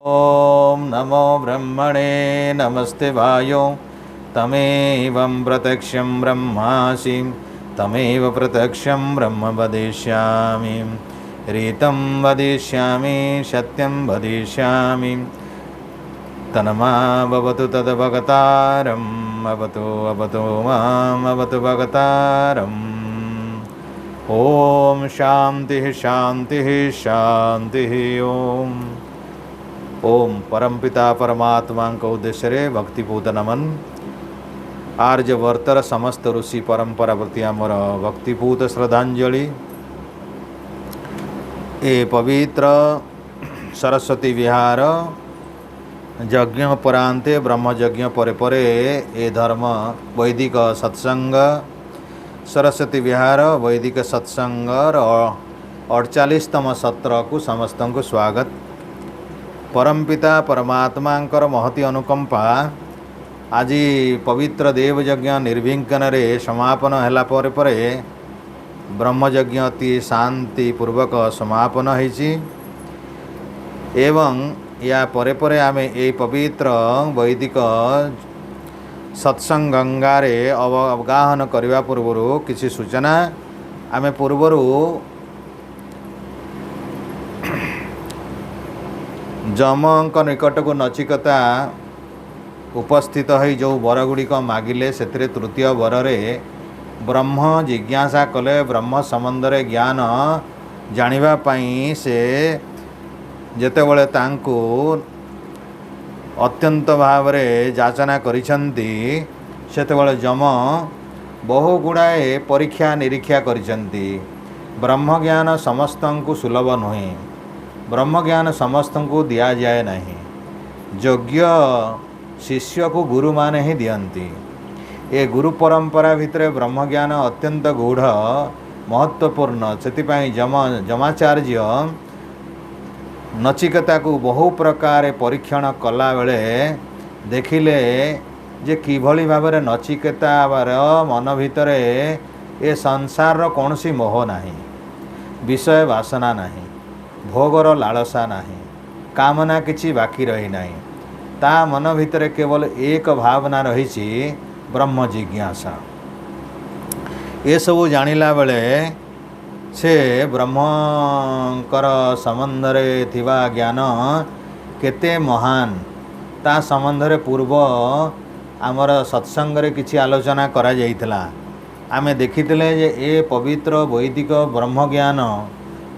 ओम नमो ब्रह्मणे नमस्ते वायो तमेवं प्रत्यक्षं ब्रह्मासि तमेव प्रत्यक्षं ब्रह्म वदिष्यामि रीतं वदिष्यामि सत्यं वदिष्यामि तन्मा भवतु तद्भगतारम् अवतु माम् अवतु भगतारम्। ओम शांति शांति शांति। ओम परमपिता परमात्मा को उद्देश्य रे भक्तिपूत नमन। आर्यवर्तर समस्त ऋषि परंपरा प्रति आमर भक्तिपूत श्रद्धांजलि। ए पवित्र सरस्वती विहार यज्ञ परांते ब्रह्म यज्ञ परे परे ए धर्म वैदिक सत्संग सरस्वती विहार वैदिक सत्संग 48तम सत्र को समस्त को स्वागत। परमपिता परमात्मा महती अनुकंपा आज पवित्र देवयज्ञ निर्विघ्न रे समापन हैला परे परे ब्रह्मयज्ञ अति शांतिपूर्वक समापन होइछि एवं या परे परे आमे ए पवित्र वैदिक सत्संग गंगारे अवगाहन करने पूर्व किसी सूचना आमे पूर्वर जमक निकट को नचिकेता उपस्थित हो जो वरगुड़िक मागिले से तृतीय वरे ब्रह्म जिज्ञासा कले ब्रह्म संबंधे ज्ञान जानिबापाई से जेतेबेले तांको अत्यंत भाव जाचना करिसंती सेतेबेले जम बहु गुड़ाए परीक्षा निरीक्षा करिसंती। ब्रह्म ज्ञान समस्त को सुलभ नुहे, ब्रह्म ज्ञान समस्त को दिया जाए नहीं, योग्य शिष्य को गुरु माने ही दियंती। ए गुरु परंपरा भितर ब्रह्म ज्ञान अत्यंत गूढ़ महत्वपूर्ण से जमाचार्य नचिकेता को बहु प्रकार परीक्षण कला बेले देखिले जे किभली भाव नचिकेतार मन भितर ए संसार कौन सी मोह नहीं, विषय वासना नहीं, भोगर लालसा नहीं, कामना किछि बाकी रही नहीं, ता मन भितर केवल एक भावना रही ब्रह्म जिज्ञासा। ये सब जानिला बेले से ब्रह्मकर संबंध रे थिबा ज्ञान केते महान ता संबंध रे पूर्व आमर सत्संग रे किछि आलोचना करा जाइतला। आमे देखितले जे ए पवित्र वैदिक ब्रह्म ज्ञान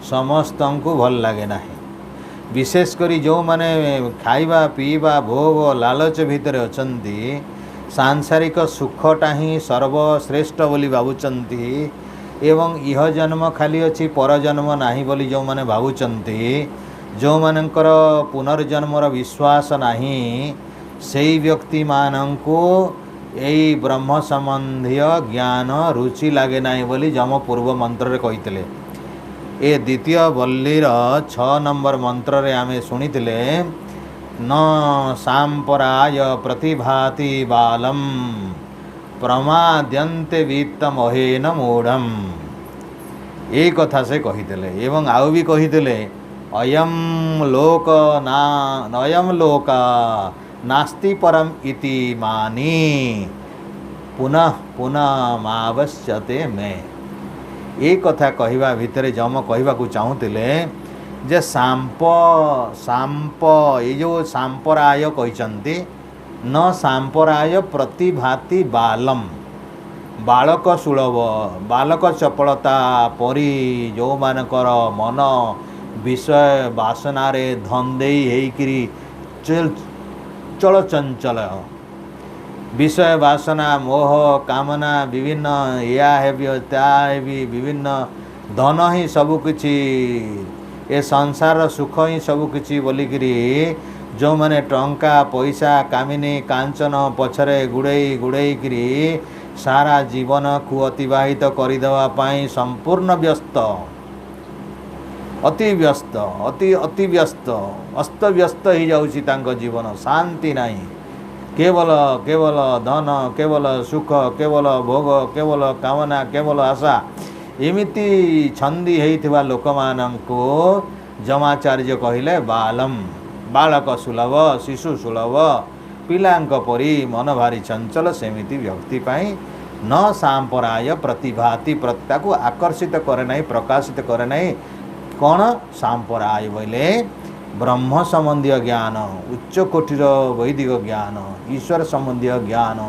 समस्त को भल लागे नाही, विशेषकर जो माने खाइबा पीबा भोग लालच भितर अछंती सांसारिक सुखटा ही सर्वश्रेष्ठ बोली भावुचंती एवं इह जन्म खाली अच्छी पर जन्म नाही बोली जो माने भावुचंती, जो मानकर पुनर्जन्मर विश्वास नाही सेई व्यक्ति मानंको एई ब्रह्म संबंधी ज्ञान रुचि लागे नाही बोली जम पूर्व मंत्र रे कहितले। ए द्वितीय वल्लीर 6 नंबर मंत्र रे आमे सुनितले न सांपराय प्रतिभाति बालम प्रमाद्यन्ते वित्तमोहेन मूढ़म। ये कथा से कहितले एवं आउ भी कहितले अयम लोक नास्ति परम इति मानी पुनः पुनः मावश्यते में। ये कथा कहवा भितर जम कहवा को चाहूतिले जे सांप ये जो सांपराय कहते न सांपराय प्रतिभाति बालम बालक सुलभ बालक चपलता परी जो मानकर मन विषय वासना रे धंदेई हेकरी चलचंचल विषय वासना मोह कामना विभिन्न या हेबी त्या हेबी विभिन्न धन ही सबकिछि ए संसार सुख ही सबकिछि बोलिकी जो माने टंका पैसा कामिनी कांचन पछरे गुड़े गुड़ेकरी सारा जीवन को अतिवाहित करदेवाई संपूर्ण व्यस्त अति व्यस्त अति व्यस्त अस्त व्यस्त हो जाउछि तांको जीवन। शांति नहीं, केवल केवल धन केवल सुख केवल भोग केवल कामना केवल आशा एमिति छंदी होइथिबा लोक मानंको जमाचार्य कहिले बालम बालक सुलभ शिशु सुलभ पिलांक परी मन भारी चंचल सेमिति व्यक्ति पाई न सांपराय प्रतिभाति ताकू आकर्षित करे नहीं प्रकाशित करे नहीं कौन सांपराय बोले ब्रह्म संबंधी ज्ञान उच्च कोटिर वैदिक ज्ञान ईश्वर संबंधी ज्ञान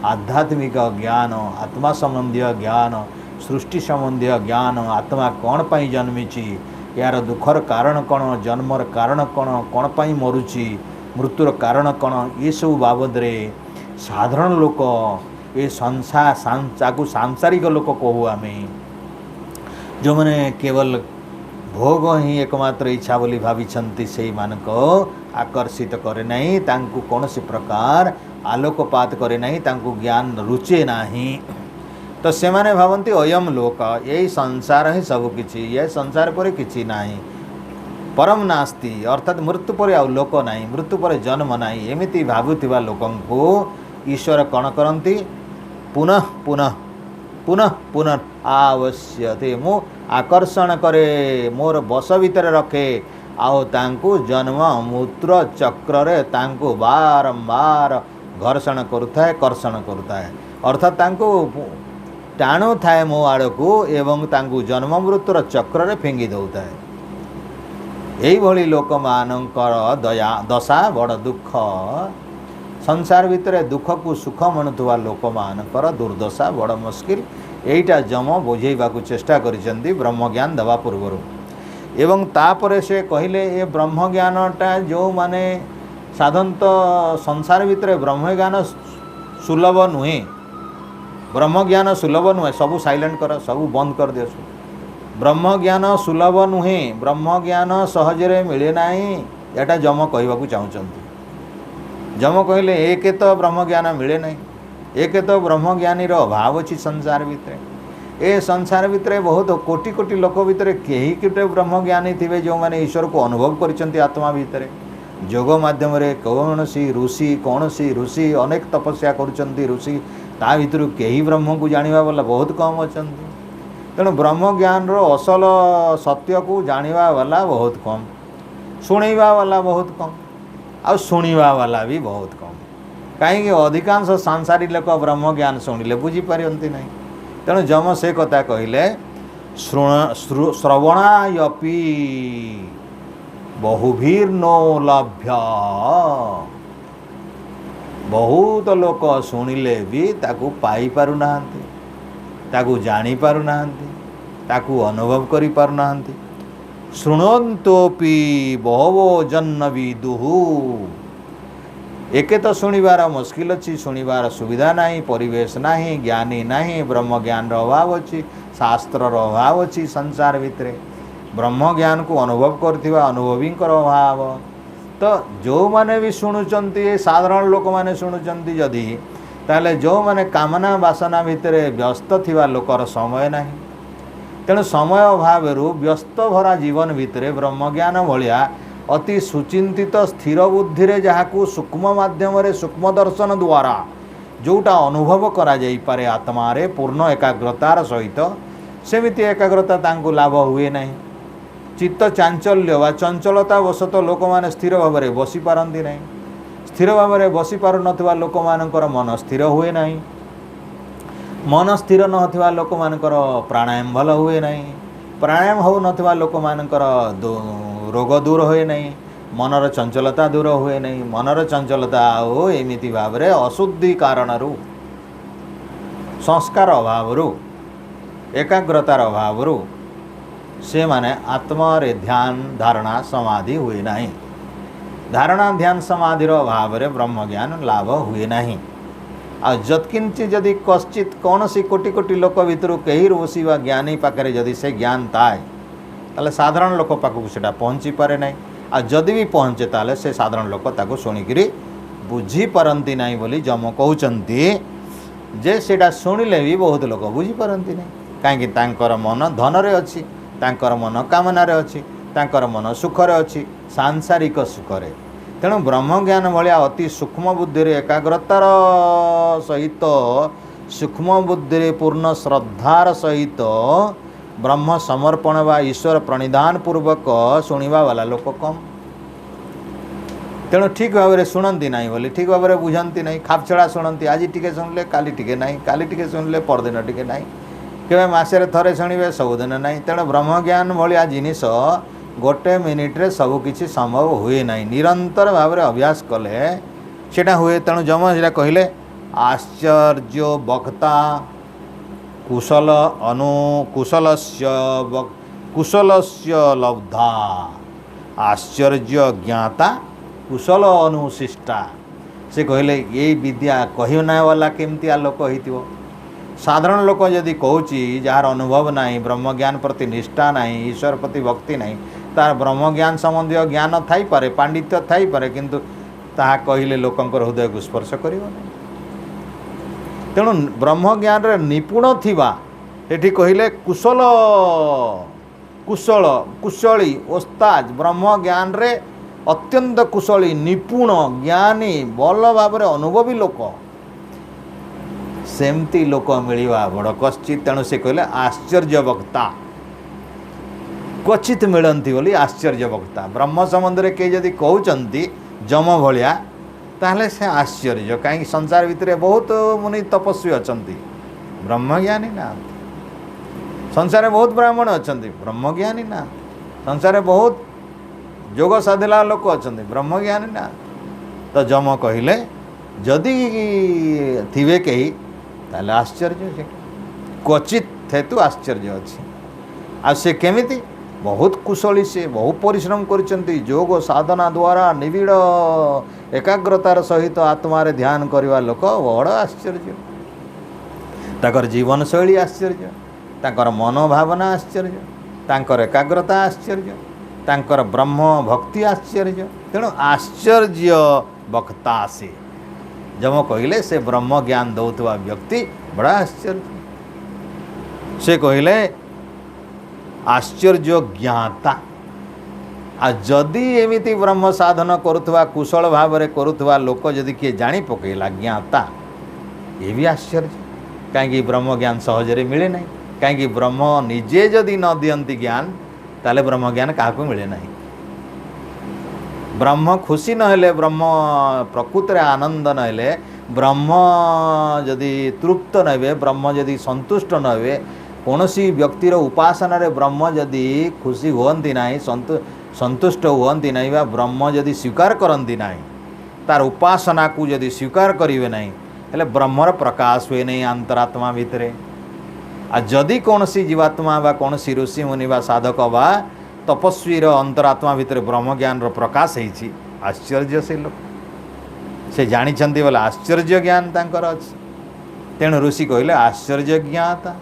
आध्यात्मिक ज्ञान आत्मा संबंधी ज्ञान सृष्टि संबंधी ज्ञान आत्मा कौन पाई जन्मिची यार दुखर कारण कौन जन्मर कारण कौन कौन पाई मरुची मृत्युर कारण कौन ये सब बाबद रे साधारण लोक ये संसार सांसारिक लोक कहू आम जो मैंने केवल भोग ही एकमात्र इच्छा बोली भाविछंती से मानक आकर्षित करे नहीं तांकु कौन सी प्रकार आलोकपात करे नहीं तांकु ज्ञान रुचे नहीं तो से माने भावती अयम लोक यही संसार ही सब किछि ये संसार पर किछि नहीं परम नास्ति अर्थात मृत्यु पर आउ लोक नहीं मृत्यु पर जन्म नहीं एमिति भावुथिबा लोकंकु ईश्वर कौन करती पुनः पुनः पुनः पुनः आवश्यते मु आकर्षण करे मोर बस भीतर रखे आओ तांकु जन्म मूत्र चक्र रे तांकु बारंबार घर्षण करुथाए कर्षण करुथाए अर्थात तांकु टाणु थाए मो आड़कू एवं तांकु जन्म मृत्युर चक्र रे फेंगी दउथाए यही भली लोक मानकर दया दशा बड़ दुख संसार भितर दुख को सुख मनुवा लोक मानकर दुर्दशा बड़ मुस्किल यहीटा जम बुझेबा को चेष्टा करिसेंती ब्रह्म ज्ञान दवा पूर्वर एवं तापरे से कहले ये ब्रह्म ज्ञानटा जो माने साधारणतः संसार भितर ब्रह्म ज्ञान सुलभ नुहे ब्रह्म ज्ञान सुलभ नुहे सबू साइलेंट कर सबू बंद कर दियो ब्रह्म ज्ञान सुलभ नुहे ब्रह्म ज्ञान सहजरे मिले नहीं एटा जम कहवाकू चाहूँगी जम कहले एक तो ब्रह्म ज्ञान मिले नहीं एक तो ब्रह्म ज्ञानी अभाव अच्छी संसार भितर ए संसार भितर बहुत कोटि कोटि लोक भितर कहीं किटे ब्रह्म ज्ञानी थे जो मैंने ईश्वर को अनुभव कर आत्मा भितर जोग मध्यम कौन सी ऋषि अनेक तपस्या करुँच ऋषि ता भर कहीं ब्रह्म को जाना वाला बहुत कम अच्छा तेणु ब्रह्म ज्ञान असल सत्य को जाना वाला बहुत कम शुणा वाला बहुत कम आ शुणा वाला भी बहुत कम कहीं अधिकांश सांसारिक लोक ब्रह्म ज्ञान शुणिले बुझीपारती ना तेणु जम से कथा कहले श्रवणायपि बहुभिर्नो लभ्य बहुत लोक शुणिले भी ताकू पाई पारु नाहांती ताकू जानी पारु नाहांती ताकू अनुभव करि पारु नाहांती शृणन्तोपि बहवो जन्न विदुहु एके तो शुणिबार मुस्किल अच्छी शुणिबार सुविधा नहीं परिवेश नहीं ज्ञानी नहीं ब्रह्म ज्ञान अभाव अच्छी शास्त्र अभाव अच्छी संसार भितर ब्रह्म ज्ञान को अनुभव करथिबा अनुभवी अभाव तो जो माने भी शुणुचंती साधारण लोक माने शुणुचंती जदि ताले जो माने कामना वासना भितर व्यस्त थिबा लोकर समय नहीं तेणु समय अभाव व्यस्त भरा जीवन भितर ब्रह्म ज्ञान भलिया अति सुचिंतित स्थिर बुद्धि रे जहाकू सूक्ष्म माध्यम सूक्ष्म दर्शन द्वारा जोटा अनुभव करा जाई पारे आत्मा रे पूर्ण एकाग्रतार सहित सेमिति एकाग्रता तांकू लाभ हुए नहीं चित्त चांचल्य वा चंचलता वशत लोक माने स्थिर भाव में बसी पारती नहीं स्थिर भाव में बसी पार नथिबा लोक मानकर मन स्थिर हुए नहीं मन स्थिर नथिबा लोक मानकर प्राणायाम भल हुए नहीं प्राणायाम हो नथिबा लोक मानकर रोग दूर हुए नहीं मनर चंचलता दूर हुए नहीं मनर चंचलता हो एमिति भाव में अशुद्धि कारण संस्कार अभाव एकाग्रतार अभाव से माने आत्मा रे ध्यान धारणा समाधि हुए नहीं धारणा ध्यान समाधिर अभाव में ब्रह्म ज्ञान लाभ हुए नहीं आ जत्किंच जदि कश्चित कौन सी कोटि कोटि लोक भितर कहीं ऋषि वा ज्ञानी पाखे जदि से ज्ञान थाए ताले साधारण लोक पाखक सेटा पहुँची पारे नहीं आ जदि भी पहुँचे ताले से साधारण लोक ताको शुणिकी बुझी पारती नहीं बोली जम कहते जे सेटा शुणिले भी बहुत लोक बुझी पारती नहीं कहीं तांकर मन धन रे अच्छी तांकर मन कामनारे अच्छी तांकर मन सुखरे अच्छी सांसारिक सुखरे तेणु ब्रह्म ज्ञान भाया अति सूक्ष्म बुद्धि एकाग्रतार सहित सूक्ष्म बुद्धि पूर्ण श्रद्धार सहित ब्रह्म समर्पण व ईश्वर प्रणिधान पूर्वक शुणा वाला लोक कम तेणु ठीक भाव में शुणती ना बोली ठीक भाव में बुझाती ना खापछड़ा शुणती आज टी शुणिले काली टी ना काली टी शुणिले परदिन टी ना केवे मसरे थरे शुणे सबुदिन ना तेणु ब्रह्मज्ञान भाया जिनिस गोटे मिनिट्रे सबकि संभव हुए ना निरंतर भाव में अभ्यास कले सेटा हुए तेणु जम से कहले आश्चर्य वक्ता कुशल कुशलस्य लब्धा आश्चर्य ज्ञाता कुशल अनुशिष्टा से कहले ये विद्या कहना वाला केमती लोक हो साधारण लोक जदि कहूँ जार अनुभव ना ब्रह्मज्ञान प्रति निष्ठा ना ईश्वर प्रति भक्ति ना तार ब्रह्मज्ञान संबंधी ज्ञान थाई पारे पांडित्य थाई पारे किंतु ताहा कहले लोकंकर हृदय को स्पर्श करिवो नहीं तेणु ब्रह्मज्ञान रे निपुण थिबा एठी कहले कुशल कुशल कुशली ओस्ताद ब्रह्मज्ञान रे अत्यंत कुशली निपुण ज्ञानी भल भाव अनुभवी लोक सेमती लोक मिलवा बड़ कश्चित तेणु से कहले आश्चर्य वक्ता क्वचित मिलती बोली आश्चर्य वक्ता ब्रह्म संबंध के जदि कहते जम भलिया ताहले से आश्चर्य कहीं संसार भितर बहुत मुनि तपस्वी अच्छा ब्रह्मज्ञानी ना संसार बहुत ब्राह्मण अच्छा ब्रह्मज्ञानी ना संसार बहुत जोग साधिला लोक अच्छा ब्रह्मज्ञानी ना तो जम कहले जदि थिवे कही ताले आश्चर्य से क्वचित हेतु आश्चर्य अच्छी आ से केमिति बहुत कुशली से बहुत परिश्रम करिसेंती योग साधना द्वारा निबिड़ एकाग्रतार सहित आत्मार ध्यान करवा लोक बड़ आश्चर्य ताकर जीवन शैली आश्चर्य ताकर मनोभावना आश्चर्य ताकर एकाग्रता आश्चर्य ताकर ब्रह्म भक्ति आश्चर्य तेणु आश्चर्य वक्ता से जब कहले से ब्रह्म ज्ञान दौथुवा व्यक्ति बड़ा आश्चर्य से कहले आश्चर्य ज्ञाता आ जदि एमिति ब्रह्म साधन करुवा कुशल भाव में करुवा लोक जदि किए जानी पकेला ज्ञाता ये भी आश्चर्य कहीं ब्रह्म ज्ञान सहजरे मिले ना कहीं ब्रह्म निजे जदि न दियंती ज्ञान ताले ब्रह्म ज्ञान क्या मिले ना ब्रह्म खुशी नहेले ब्रह्म प्रकृत आनंद नहेले ब्रह्म जदि तृप्त नहे ब्रह्म जदि संतुष्ट नहे कौन सी व्यक्तिर उपासना रे ब्रह्म जदि खुशी हुअंती नहीं संतुष्ट हुअंती नहीं बा ब्रह्म जदि स्वीकार करती नहीं तार उपासना को जदि स्वीकार करेंगे नहीं हेले ब्रह्मर प्रकाश हुए नहीं अंतरात्मा भितर आ जदि कौन सी जीवात्मा बा कौन सी ऋषि मुनि बा साधक बा तपस्वीर अंतरात्मा भितर ब्रह्म ज्ञान प्रकाश होती आश्चर्य से लोक से जानी बोले आश्चर्य ज्ञान तांकर अछि तेणु ऋषि कहले आश्चर्य ज्ञाता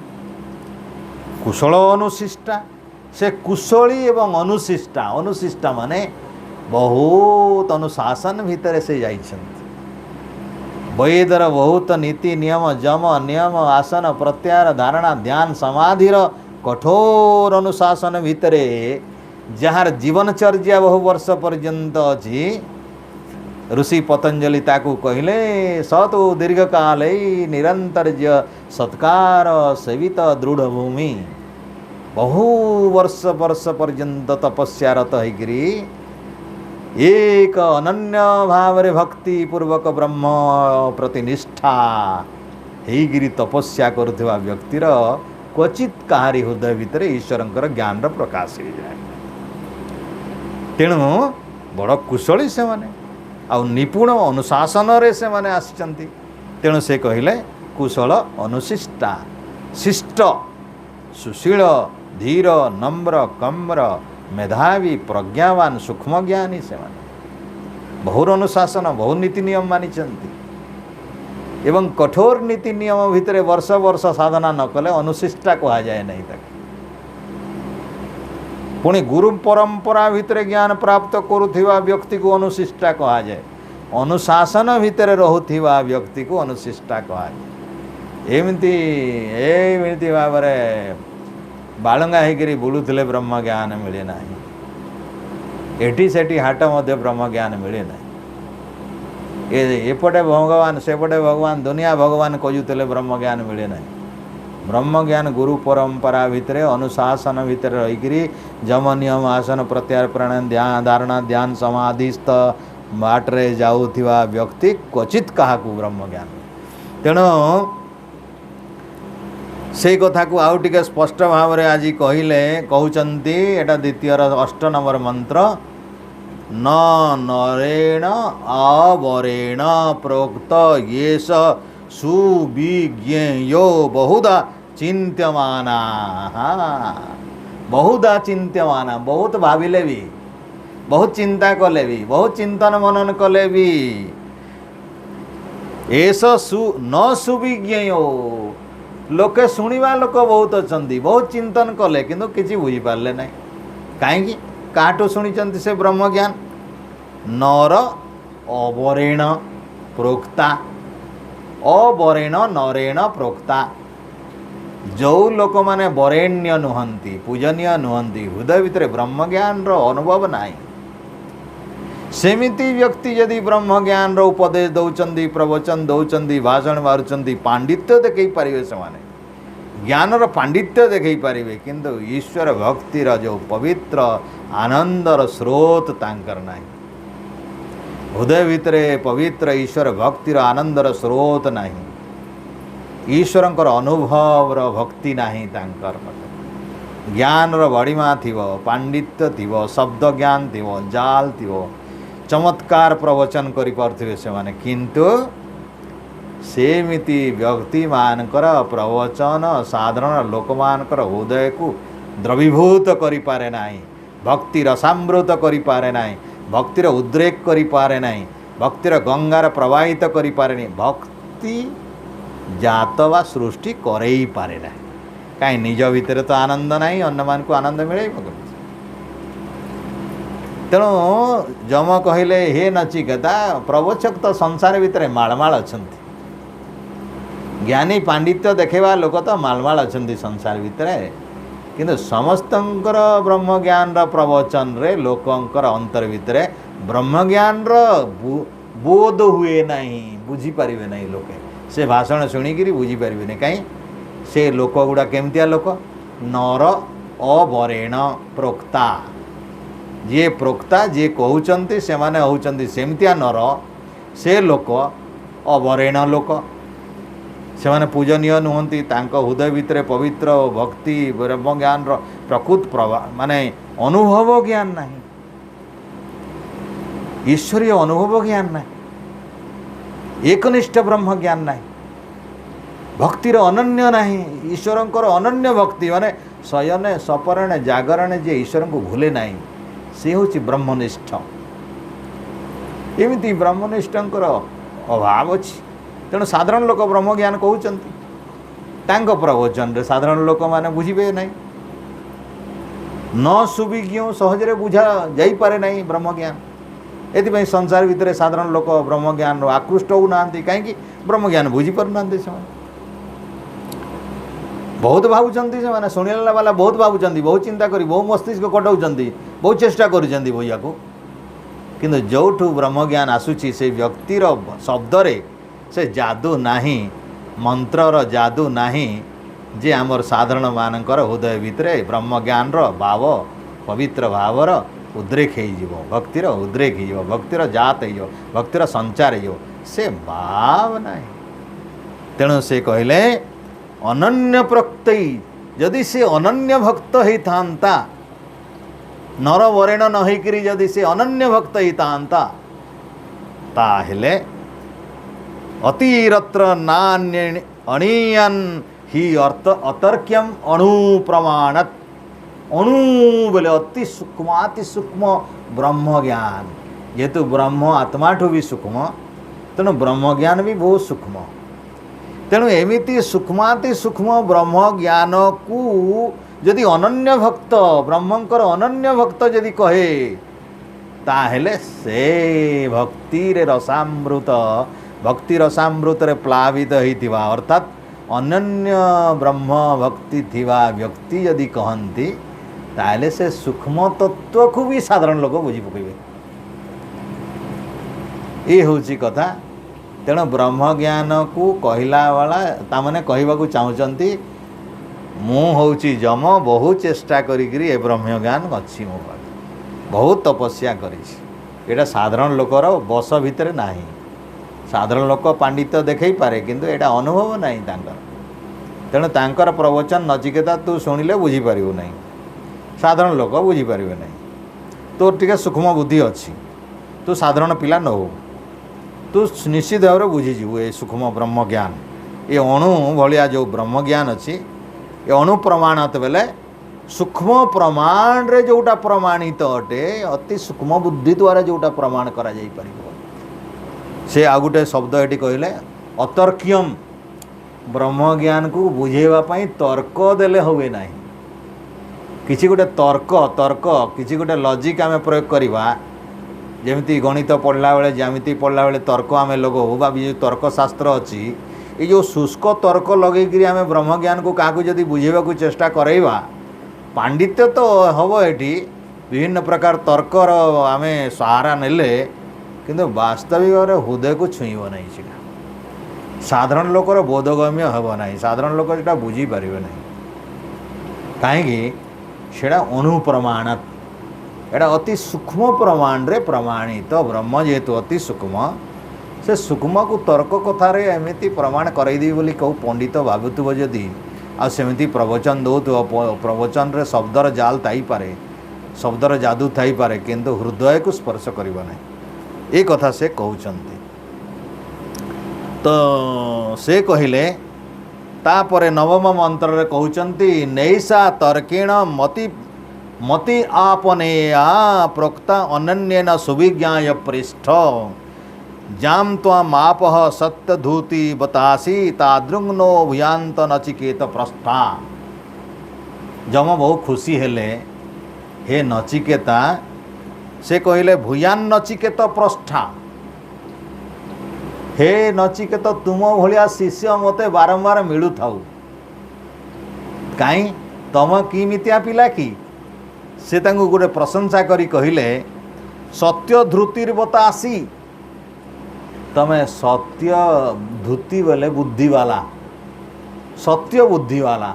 कुशल अनुशिष्टा से कुशली एवं अनुशिष्टा माने बहुत अनुशासन भितर से जाइछन्ति वेदर बहुत नीति नियम जम नियम आसन प्रत्याहार धारणा ध्यान समाधिर कठोर अनुशासन भितर जार जीवनचर्या बहु वर्ष पर्यंत अच्छी ऋषि पतंजलि ताकू कहले सतु दीर्घकाल निरंतर सत्कार सेवित दृढ़ भूमि बहु वर्ष पर्यंत तपस्यारत होकरी एक अनन्य भाव भक्ति पूर्वक ब्रह्म प्रतिनिष्ठा होकरी तपस्या करुवा व्यक्तिर क्वचित कहारी हृदय भितर ईश्वर ज्ञान प्रकाश हो जाए तेणु बड़ कुशली से माने आ निपुण अनुशासन रे से माने आसिचंती तेणु से कहले कुशल अनुशिष्टा शिष्ट सुशील धीर नम्र कम्र मेधावी प्रज्ञावान सूक्ष्मज्ञानी से माने बहुत अनुशासन बहुत नीति नियम मानिचंती एवं कठोर नीति नियम भितर वर्ष वर्ष साधना न कले अनुशिष्टा कहा जाए नहीं तक पुणी गुरु परंपरा भितर ज्ञान प्राप्त करुवा व्यक्ति को अनुशिष्टा कहा जाए अनुशासन भितर रहुथिबा व्यक्ति को अनुशिष्टा कहा जाए एमती भाव बालंगा होकर बुलूले ब्रह्म ज्ञान मिले ना एटी सेठी हाट मध्य ब्रह्म ज्ञान मिले ना एपटे भगवान सेपटे भगवान दुनिया भगवान खोजुले ब्रह्म ज्ञान मिले ना ब्रह्म ज्ञान गुरु परंपरा भितर अनुशासन भितर रहीकि जम नियम आसन प्रत्याहार प्राणायाम ध्यान धारणा ध्यान समाधिस्थ बाटरे जाउथिबा व्यक्ति क्वचित काहाकू ब्रह्म ज्ञान। तेणु से कथा को आउ टिके स्पष्ट भाव में आज कहले कहउचंती एटा द्वितीय 8 नंबर मंत्र न नरेण अवरेण प्रोक्त येष सुविज्ञेयो बहुधा चिंत्यमाना। बहुधा चिंत्यमाना बहुत भाविले भी बहुत चिंता कले भी बहुत चिंतन मनन कले भी एष न सुविज्ञेयो लोके शुणा लोक बहुत अच्छा बहुत चिंतन कले किंतु किसी बुझी पारे ना कहीं काटू शुणी से ब्रह्म ज्ञान नर अवरेण प्रोक्ता अवरेण नरेण प्रोक्ता जो लोक माने वरेण्य नुहंती पूजनीय नुहंती हृदय भितर ब्रह्म ज्ञान रो अनुभव नाही सेमिति व्यक्ति यदि ब्रह्म ज्ञान रो उपदेश दौचंदी प्रवचन दौचंदी भाषण मारुचंदी पांडित्य देखई पारिबे समाने ज्ञान रो पांडित्य देखई पारिबे किंतु ईश्वर भक्ति रो जो पवित्र आनंदर स्रोत तांकर नाही हृदय भितरे पवित्र ईश्वर भक्ति रो आनंदर स्रोत नाही ईश्वरंकर अनुभव रो भक्ति नाही तांकर ज्ञान रो बड़ीमा थिवो पांडित्य थिवो शब्द ज्ञान थिवो जाल थिवो चमत्कार प्रवचन करि पारथिबे से माने किंतु सेमिति व्यक्ति मानकर प्रवचन साधारण लोक मानकर हृदय को द्रवीभूत करि पारे नाही भक्ति रसामृत करि पारे नाही भक्तिर उद्रेक करि पारे नाही भक्तिर गंगार प्रवाहित करि पारे नाही भक्ति जात वा सृष्टि करई पारे नाही कहीं निज भितर तो आनंद नहीं अन्य मान को आनंद मिले तेणु जम कहले हे नचिकेता प्रवचक तो संसार भितर मालमाल अछंती ज्ञानी पांडित्य देखेवा लोक तो मालमाल अछंती संसार भितर किंतु समस्तंकर ब्रह्म ज्ञान रा प्रवचन रे लोकंकर अंतर भितर ब्रह्म ज्ञान रा बोध हुए नहीं बुझी पारिबे नहीं लोके से भाषण शुणिकी बुझी पारिबे नहीं कहीं से लोक गुड़ा केमतिया लोक नर अवरेण प्रोक्ता जे प्रोक्ता जे कहउचंती से माने होउचंती सेमतिया नर से लोक अवरेण लोक से माने पूजनीय नुहंती तांको हृदय भितर पवित्र भक्ति ब्रह्म ज्ञान रो प्रकृत प्रभा माने अनुभव ज्ञान नहीं ईश्वरीय अनुभव ज्ञान नहीं एकनिष्ठ ब्रह्म ज्ञान नहीं भक्तिर अनन्य नहीं ईश्वरंकर अनन्य भक्ति माने शयने सपरणे जागरणे जे ईश्वर को भूले नहीं से हूँ ब्रह्मनिष्ठ एमती ब्रह्मनिष्ठंकर अभाव अच्छी तेणु साधारण लोक ब्रह्म ज्ञान कहते प्रवचन रे साधारण लोक माने बुझे नहीं न सुविज्ञ सहजरे बुझा जाई पारे नहीं ब्रह्म ज्ञान एथि संसार भितर साधारण लोक ब्रह्म ज्ञान आकृष्ट होना कहीं ब्रह्म ज्ञान बुझी पारना से बहुत भावुंट से शुणिला वाला बहुत भावुंट बहुत चिंता करी बहुत मस्तिष्क कटाऊँ बहुत चेष्टा करुँच बोया को किंतु जोठू ब्रह्म ज्ञान आसूची से व्यक्तिर शब्द रे से जादू नाही मंत्रर जादू नाही जे आमर साधारण मानकर हृदय भितर ब्रह्म ज्ञान रो भाव पवित्र भावर उद्रेक हो भक्तिर उद्रेक हो भक्तिर जात हो भक्तिर संचार हो से भाव नाही तेणु से कहले अनन्य प्रक्तई जदि से अनन्य भक्त होता नर वरेण न होकरी जदि से अनन्य भक्त होता ताहेले अतिरत्र नान्य अणीयन ही अर्थ अतर्क्यम अणु प्रमाणत अणु बोले अति सूक्ष्म ब्रह्म ज्ञान जेहेतु ब्रह्म आत्मा ठू भी सूक्ष्म तेणु ब्रह्म ज्ञान भी बहुत सूक्ष्म तेणु एमिति सूक्ष्माति सूक्ष्म ब्रह्म ज्ञान को जदि अनन्य भक्त ब्रह्मंकर अनन्य भक्त जदि कहे ताहेले से भक्ति रे रसामृत भक्ति रसामृत रे प्लावित होइथिबा अर्थात अनन्य ब्रह्म भक्ति थिबा व्यक्ति यदि कहंती ताहेले से सूक्ष्म तत्व को भी साधारण लोक बुझी पकेबे ये होची कथा तेणु ब्रह्म ज्ञान को कहला वाला तामने कहवाकू चाहूँगी मु हूँ जम बहुत चेष्टा करी ए ब्रह्म ज्ञान अच्छी मो बहुत तपस्या करी एटा साधारण लोकर बस भितर नाही। साधारण लोक पांडित्य देखई पारे किंतु एटा अनुभव नहीं तांकर। तेणु तांकर प्रवचन नचिकेता तू शुणिले बुझीपार नहीं, साधारण लोक बुझीपार नहीं। तोर टिके सूक्ष्म बुद्धि अच्छी, तू साधारण पिला न हो, तू निश्चित भाव में बुझीजु ये सूक्ष्म ब्रह्म ज्ञान। ये अणु भाया जो ब्रह्म ज्ञान अच्छी ये अणु प्रमाणत बेले सूक्ष्म प्रमाण रे जोटा प्रमाणित अटे अति सूक्ष्म बुद्धि द्वारा जोटा प्रमाण करा जाई परिबो। से आ गोटे शब्द ये कहले अतर्क्यम, ब्रह्म ज्ञान को बुझेवा पई तर्क देले होवे नाही। किसी गोटे तर्क किसी गोटे लॉजिक आमे प्रयोग करवा, जेमिति गणित पढ़ला बेले ज्यामिति पढ़ला बेले तर्क आमे लगो बा जो तर्क शास्त्र अच्छी ये जो शुष्क तर्क लगे आमे ब्रह्म ज्ञान को क्या जदि बुझेवा को चेष्टा करवा पांडित्य तो हम ये विभिन्न प्रकार तर्कर आमे सहारा नेले किंतु वास्तविक हृदय को छुईब नहीं। सीटा साधारण लोकर बोधगम्य हम ना, साधारण लोक से बुझी पारे नहीं। कहीं सेटा अनुप्रमाणात एटा अति सूक्ष्म प्रमाण रे प्रमाणित तो ब्रह्म जेहेतु अति सूक्ष्म से सूक्ष्म को तर्क कथार एमती प्रमाण करदेवी बोली कहू पंडित भावुव जदि आमती प्रवचन दौथु प्रवचन रे शब्दर जाल थी पारे, शब्दर जादू थी पारे किंतु हृदय को स्पर्श करिबो नहीं। ये कथा से कहउचंती। तो से कहिले तापरे नवम मंत्र रे कहउचंती नैषा तर्केण मति मति आपनेया प्रोक्ता अनन्येन सुविज्ञाय पृष्ठ जाम त्वामापह सत्यधूति बतासी तादृंगनो भूयांत नचिकेत प्रस्था। जम बहु खुशी हेले हे नचिकेता से कहले भूयान नचिकेत प्रस्था। हे नचिकेत तुम भलिया शिष्य मते बारंबार मिलू थाउ कहीं तम किमितिया पिला कि से तांको गोटे प्रशंसा करी कहले सत्य धृतिर बतासी। तमें सत्य धुति बोले बुद्धि वाला, सत्य बुद्धि वाला,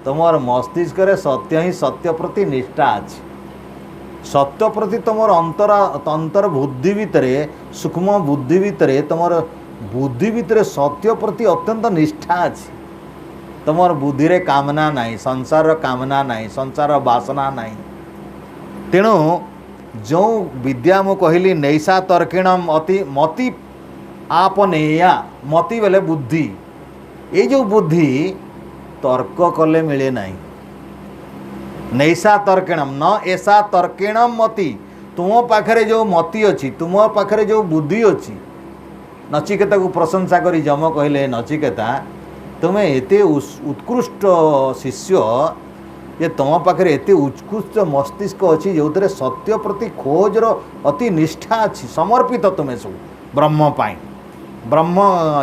तुमर मस्तिष्क रे सत्य ही सत्य प्रति निष्ठा अच्छी। सत्य प्रति तुमर अंतर बुद्धि भितर सूक्ष्म बुद्धि भितर तुमर बुद्धि भितर सत्य प्रति अत्यंत निष्ठा अच्छी। तुमर बुद्धि रे कामना नहीं, संसार कामना नहीं, संसार वासना नहीं। तेणु जो विद्या मु कहली नैषा तर्किणम अति मति आपनेया, मति बेले बुद्धि, ये जो बुद्धि तर्क कले मिले नहीं। नैषा तर्किणम न ऐसा तर्किणम मति, तुम पाखरे जो मति अच्छी, तुम पाखरे जो बुद्धि अच्छी। नचिकेता को प्रशंसा करी जम कहले नचिकेता तुम्हें एते उत्कृष्ट शिष्य ये तुम पाखरे एते उत्कृष्ट मस्तिष्क अच्छी जो सत्य प्रति खोजर अति निष्ठा अच्छी, समर्पित तुम्हें सब ब्रह्म पाई, ब्रह्म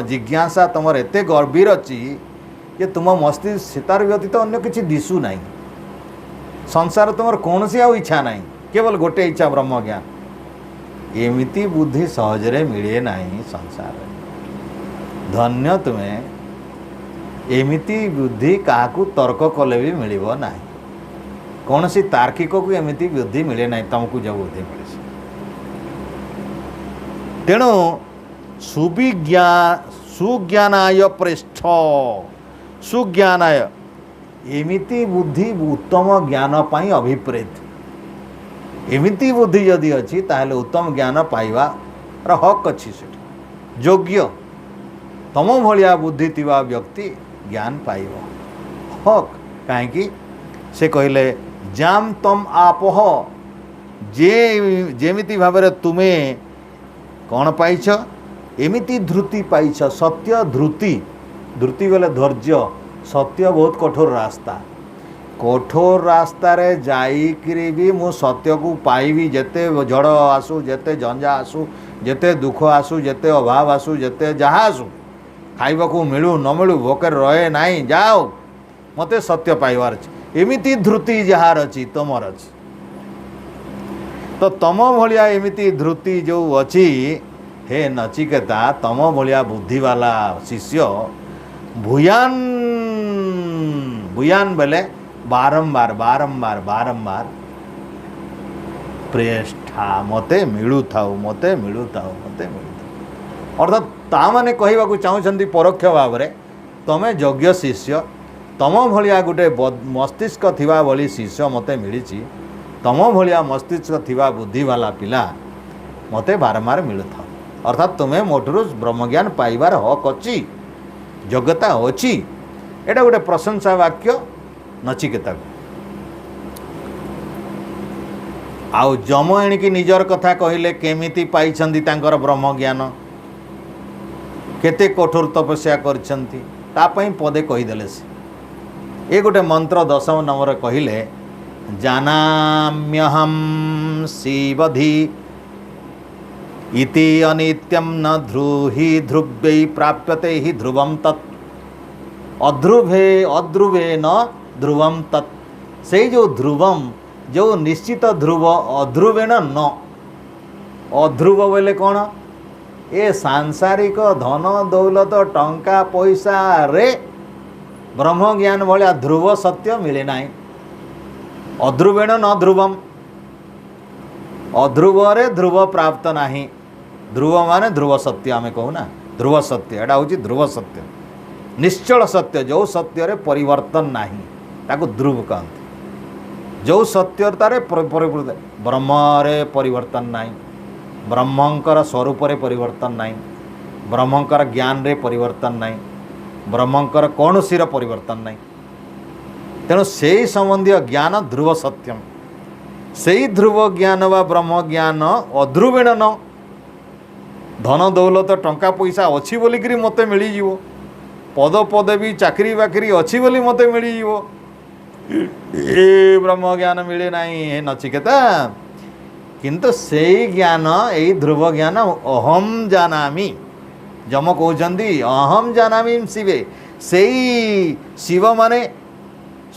जिज्ञासा तुम एते गंभीर अच्छी ये तुम मस्तिष्क सीतार व्यतीत अन्य किसी दिशु नहीं। संसार तुम कौन सी आ इच्छा नहीं, केवल गोटे इच्छा ब्रह्म ज्ञान। एमिति बुद्धि सहजरे मिले नहीं संसार। धन्य तुम्हें एमिति बुद्धि काकू तर्क कले भी मिलिबो नहीं। कौन सी तार्किक को एमिति बुद्धि मिले नहीं, तुमको जो बुद्धि मिले। तेणु सुज्ञानाय पृष्ठ, सुज्ञानाय एमिति बुद्धि उत्तम ज्ञान पाई अभिप्रेत। एमिति बुद्धि जदि अच्छी ताहले उत्तम ज्ञान पाइबा हक अच्छी से योग्य। तम भलिया बुद्धि थिबा व्यक्ति ज्ञान पाइब हक। कहीं से कहले जाम तम आपह, जे जेमिति भाबरे तुम्हें कौन पाइछ एमिति धृति पाइछ। सत्य धृति, धृति बेले धैर्य। सत्य बहुत कठोर रास्ता, कठोर रास्ता रे जाइकरी भी मु सत्य को पाइबी। जेते झड़ आसू, जेते झंझा आसू, जेते दुख आसू, जेते अभाव आसू, जेते जहाँ आसू, खाइबा को मिलू न मिलू, भोकर रहे नहीं, जाओ मते सत्य पाइबार अछि। एमिति धृति जहार अछि तमर अछि। तो तम भलिया एमिति धृति जो अछि हे नचिकेता, तम भलिया बुद्धि वाला शिष्य भूयान, भूयान बेले बारंबार बारंबार बारंबार प्रेष्ठा मते मिलू थाउ मते मिलू थाउ मते मिलू थाउ अर्थात ता माने कहवाक चाहूँगी परोक्ष भाव में तमें योग्य शिष्य तम भलिया गोटे मस्तिष्क थिबा भली शिष्य मते मिली तम भलिया मस्तिष्क थिबा बुद्धि वाला पिला मते बारंबार मिलू थाउ अर्थात तुम्हें मोठरू ब्रह्मज्ञान पाइबार हक अच्छी योग्यता अच्छी एटा गोटे प्रशंसा वाक्य नचिकेता आउ जम एणिकी निजर कथा कहले केमिति पाइछंती तांकर ब्रह्मज्ञान केते कठोर तपस्या करछंती तापई पदे कहीदेले से ये गोटे मंत्र 10 नंबर कहले जानाम्यहं शिवधि इति अनित्यं न ध्रुहि ध्रुव्यै प्राप्यते हि ध्रुवं तत् अध्रुवे न ध्रुवं तत् से जो ध्रुवम जो निश्चित ध्रुव अध्रुवेण न अध्रुव बोले कौन ये सांसारिक धन दौलत टंका पैसा रे ब्रह्म ज्ञान भाया ध्रुव सत्य मिले ना अध्रुवेण न ध्रुवम अध्रुव रे ध्रुव प्राप्त नाही ध्रुव माने ध्रुव सत्य आमे कहूना ध्रुव सत्य एटा हूँ ध्रुव सत्य निश्चल सत्य जो सत्य रे परिवर्तन नाही ताको ध्रुव कहते जो सत्यतार ब्रह्म रे परिवर्तन नाही ब्रह्मंकर स्वरूप रे परिवर्तन नाही ब्रह्मंकर ज्ञान रे परिवर्तन नाही ब्रह्मंकर कौनसी परिवर्तन नाही तेणु से संबंधी ज्ञान ध्रुव सत्यम से ध्रुव ज्ञान वा ब्रह्म ज्ञान अध्रुवेण न धन दौलत टंका पैसा अच्छी बोलिकी मते मिली जीवो पद पदवी चाकरी बाकरी अच्छी बोली मते मिली जीवो ए ब्रह्म ज्ञान मिले नहीं नचिकेता किंतु से ज्ञान यही ध्रुव ज्ञान अहम जानामि जम कहते अहम जानामि शिवे से शिव माने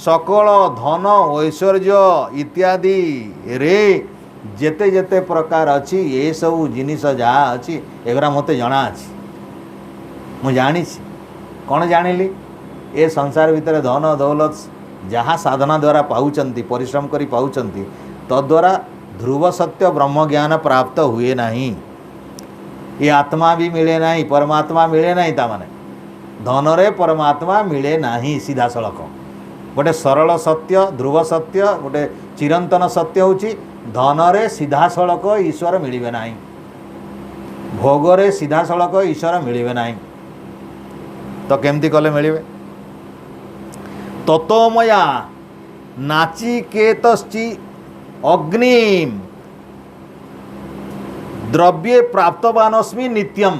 सकल धन ऐश्वर्य इत्यादि रे जेते जेते प्रकार अच्छी ये सब जिनिस जहाँ अच्छी एगुरा मते जना अच्छी मु जानी कौन जानिली ए संसार भितर धन दौलत जहाँ साधना द्वारा पाउचंती परिश्रम करी पाउचंती तद्वारा ध्रुव सत्य ब्रह्म ज्ञान प्राप्त हुए नहीं ये आत्मा भी मिले नहीं परमात्मा मिले नहीं तामाने धन रे परमात्मा मिले नहीं सीधा सड़क गोटे सरल सत्य ध्रुव सत्य गोटे चिरंतन सत्य होची धन रे सीधा सड़क ईश्वर मिलिबे नहीं भोग रे सीधा सड़क ईश्वर मिलिबे नहीं तो केमती कले मिलिबे ततोमया नाचिकेतश्चि अग्निम द्रव्ये प्राप्तवानस्मि नित्यम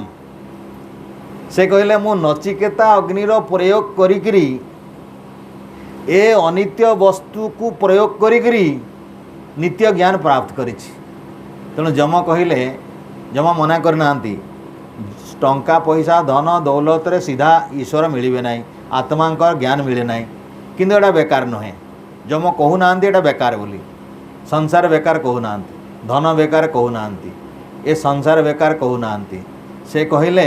से कहले मु नचिकेता अग्निर प्रयोग करिकरी ए अनित्य वस्तु को प्रयोग करिकरी नित्य ज्ञान प्राप्त करिछि तेणु जम कहले जम मना करना टंका पैसा धन दौलत रे सीधा ईश्वर मिलिबे नहीं आत्मा ज्ञान मिले नहीं किंतु एटा बेकार नुहे जम कहूना एटा बेकार बोली संसार बेकार कहूना धन बेकार कहूना ए संसार बेकार कहूना से कहले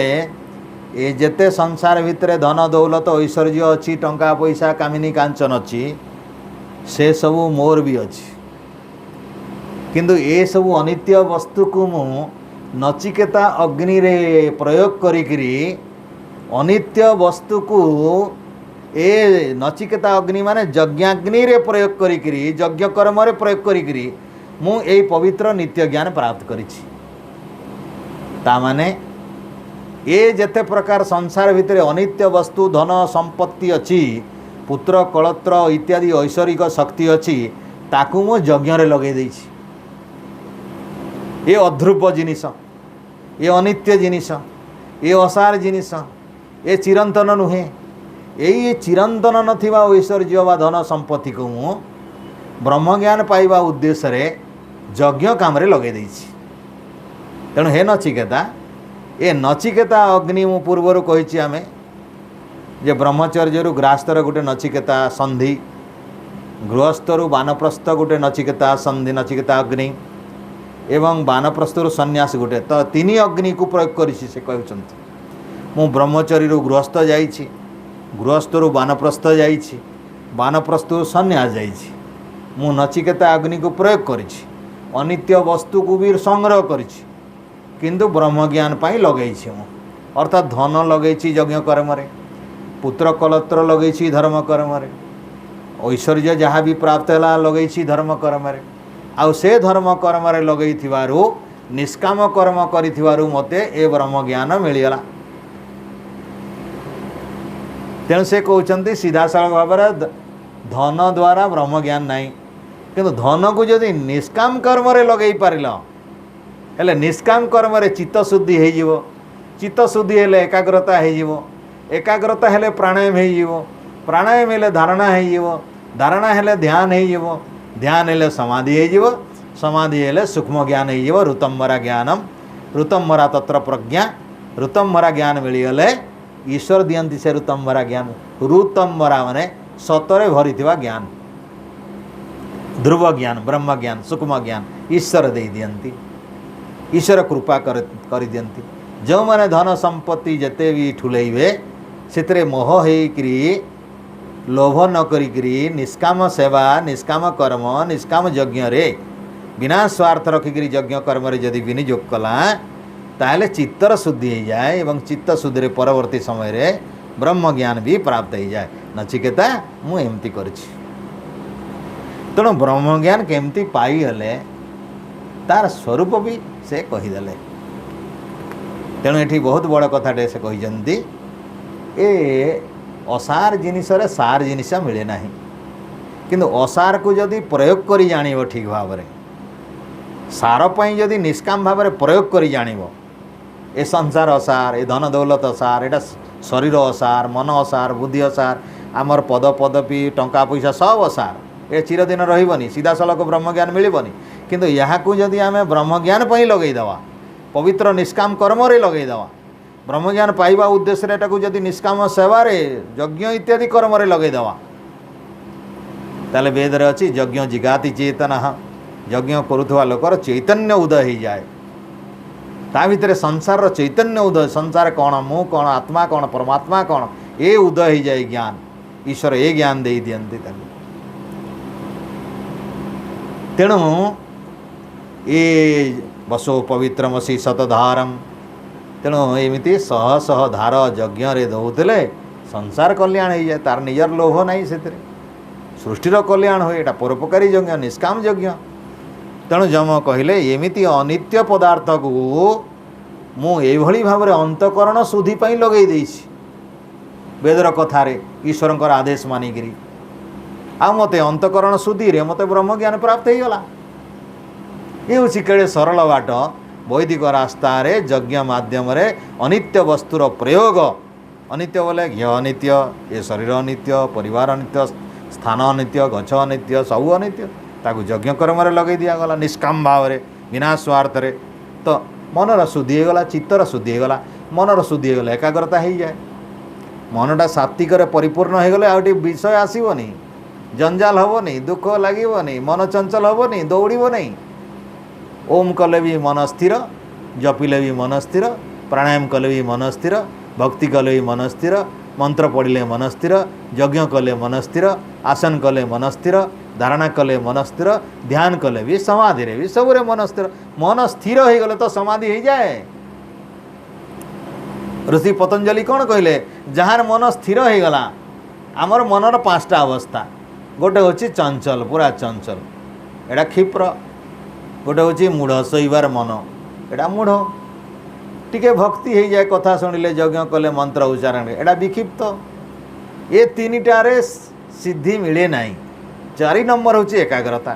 ए जेते संसार भितर धन दौलत ऐश्वर्य अच्छी टंका पैसा कामिनी कांचन अच्छी से सबू मोर भी अच्छी किंतु ए सबू अनित्य वस्तु को मु नचिकेता अग्नि रे प्रयोग करिकरी अनित्य वस्तु को ए नचिकेता अग्नि माने यज्ञाग्नि रे प्रयोग करिकरी यज्ञ कर्म रे प्रयोग करिकरी मु ए पवित्र नित्य ज्ञान प्राप्त करिछि ता माने ए जेते प्रकार संसार भितर अनित्य वस्तु धन संपत्ति अच्छी पुत्र कलत्र इत्यादि ऐश्वरिक शक्ति अच्छी ताकू मु यज्ञ रे लगे देछि ये अध्रुव जिनिस ये अनित्य जिनिस ये असार जिनिस ये चिरंतन नुहे यही चिरंतन नथिबा ऐश्वर्य वा धन संपत्ति को मु ब्रह्म ज्ञान पाइबा उद्देश्य रे यज्ञ काम रे लगे देछि तेणु हे नचिकेता ये नचिकेता अग्नि मु पूर्वर कही आमे जे ब्रह्मचर्य गृहस्थर गोटे नचिकेता संधि गृहस्थरु वानप्रस्थ गोटे नचिकेता संधि नचिकेता अग्नि एवं वानप्रस्थरु सन्यास गोटे तो तीन अग्नि को प्रयोग करिछि से कहउछन्ति मु ब्रह्मचर्य गृहस्थ जाइछि गृहस्थरु वानप्रस्थ जाइछि वानप्रस्थरु सन्यास जाइछि मु नचिकेता अग्नि को प्रयोग करिछि अनित्य वस्तु को भी संग्रह करिछि किंतु ब्रह्म ज्ञान पाई लगेछि मु अर्थात धन लगेछि यज्ञ कर्म रे पुत्र कलत्र लगेछि धर्म कर्म रे ऐश्वर्य जहाँ भी प्राप्त है लगेछि धर्म कर्म रे आउ से धर्म कर्म रे लगेइथिबारु निष्काम कर्म करिथिबारु मते ए ब्रह्म ज्ञान मिलिगला तेणु से कहते सीधा सड़क भाव धन द्वारा ब्रह्म ज्ञान नहीं किंतु धन को जदि निष्काम कर्म रे लगे पारिल हेले निष्काम कर्म रे चित्त शुद्धि हो जिवो चित्त शुद्धि हेले एकाग्रता हो जिवो एकाग्रता हेले प्राणायाम हो जिवो प्राणायाम हेले धारणा हो जिवो धारणा हेले ध्यान हो जिवो ध्यान हेले समाधि हो जिवो समाधि हेले सूक्ष्म ज्ञान हो जिवो ऋतंभरा ज्ञानम ऋतंभरा तत्र प्रज्ञा ऋतंभरा ज्ञान मिलगले ईश्वर दियंती से ऋतंभरा ज्ञान ऋतंभरा माने सतरे भरी ज्ञान ध्रुव ज्ञान ब्रह्म ज्ञान सूक्ष्म ज्ञान ईश्वर दे दियंती ईश्वर कृपा कर दियंती जो माने धन संपत्ति जते भी ठुलैबे सेतरे मोह हेकरी लोभ न करिकरी निष्काम सेवा निष्काम कर्म निष्काम यज्ञ रे बिना स्वार्थ रखिकरी यज्ञ कर्म रे यदि विनियोग कला ताहले चित्तर शुद्धि हो जाए एवं चित्त शुद्धि रे परवर्ती समय रे ब्रह्म ज्ञान भी प्राप्त हो जाए नचिकेता मु एमती करछि तेणु ब्रह्म ज्ञान केमती पाई हले तार स्वरूप भी से कहीदेले तेणु ये बहुत बड़ कथाटे से कही ए असार जिनिस रे सार जिनिस मिले ना किंतु असार को जदि प्रयोग करी जानिबो ठीक भाव रे सार पई जदि निष्काम भाव रे प्रयोग करी जानिबो ए संसार असार ए धन दौलत असार एटा शरीर असार मन असार बुद्धि असार आमर पद पदपी टंका पैसा सब असार ए चिरदिन रहिबनी सीधा सलक ब्रह्म ज्ञान मिलिबनी किंतु यहाँ को जदि आमे ब्रह्म ज्ञान पई लगेदेवा पवित्र निष्काम कर्म रे लगेदेवा ब्रह्म ज्ञान पाइबा उद्देश्य एटा को जदि निष्काम सेवा रे यज्ञ इत्यादि कर्म रे लगेदेवा ताले वेद रे अछि यज्ञ जिगाति चेतनः यज्ञ करुवा लोकर चैतन्य उदय हो जाए ता भितर संसार चैतन्य उदय संसार कौन मु कौन आत्मा कौन परमात्मा कौन ये उदय हो जाए ज्ञान ईश्वर ये ज्ञान दे दियंती तेणु ये बसो पवित्रमसी शतधारम तेणु एमती शह शह धार यज्ञ रे दौले संसार कल्याण हो जाए तार निजर लोभ नहीं से सृष्टिर कल्याण हुए एटा परोपकारी यज्ञ निष्काम यज्ञ तेणु जम कहले एमिति अनित्य पदार्थ को मु एभली भाव रे अंतकरण शुद्धि पई लगै देछि वेदर कथारे ईश्वरंकर आदेश मानिकरी आ मते अंतकरण शुद्धि रे मते ब्रह्म ज्ञान प्राप्त हो गला ये हूँ केड़े सरल बाट वैदिक रास्ता रे यज्ञ माध्यम रे अनित्य वस्तुर प्रयोग अनित्य बोले घी अनित्य ये शरीर अनित्य परिवार अनित्य स्थान अनित्य गछ अनित्य सब अनित्य ताकू यज्ञ कर्म रे लगे दिया गला निष्काम भाव रे बिना स्वार्थ रे तो मनर शुद्धि होगला चित्तर शुद्धि होगला मनर शुद्धि होगला एकाग्रता हो जाए मनटा सात्विक परिपूर्ण हो गले आउटी विषय आसबनी जंजाल हेनी दुख लगे मन चंचल हेनी दौड़ नहीं ओम कले भी मन स्थिर जपिले भी मन स्थिर प्राणायाम कले भी मन स्थिर भक्ति कले भी मन स्थिर मंत्र पढ़िले मन स्थिर यज्ञ कले मन स्थिर आसन कले मन स्थिर धारणा कले मन स्थिर ध्यान कले भी समाधि रे भी सबरे मन स्थिर हो गले तो समाधि हो जाए ऋषि पतंजलि कौन कहले जहार मन स्थिर हो गला आमर मनर पांचटा अवस्था गोटे हूँ चंचल पूरा चंचल एटा क्षिप्र गोटे हूँ मूढ़ शोइबार मन एटा मूढ़ टिके भक्ति हो जाए कथा शुणिले यज्ञ कले मंत्र उच्चारण एटा विक्षिप्त ये तीन टारे सिद्धि मिले नहीं 4 नंबर हूँ एकाग्रता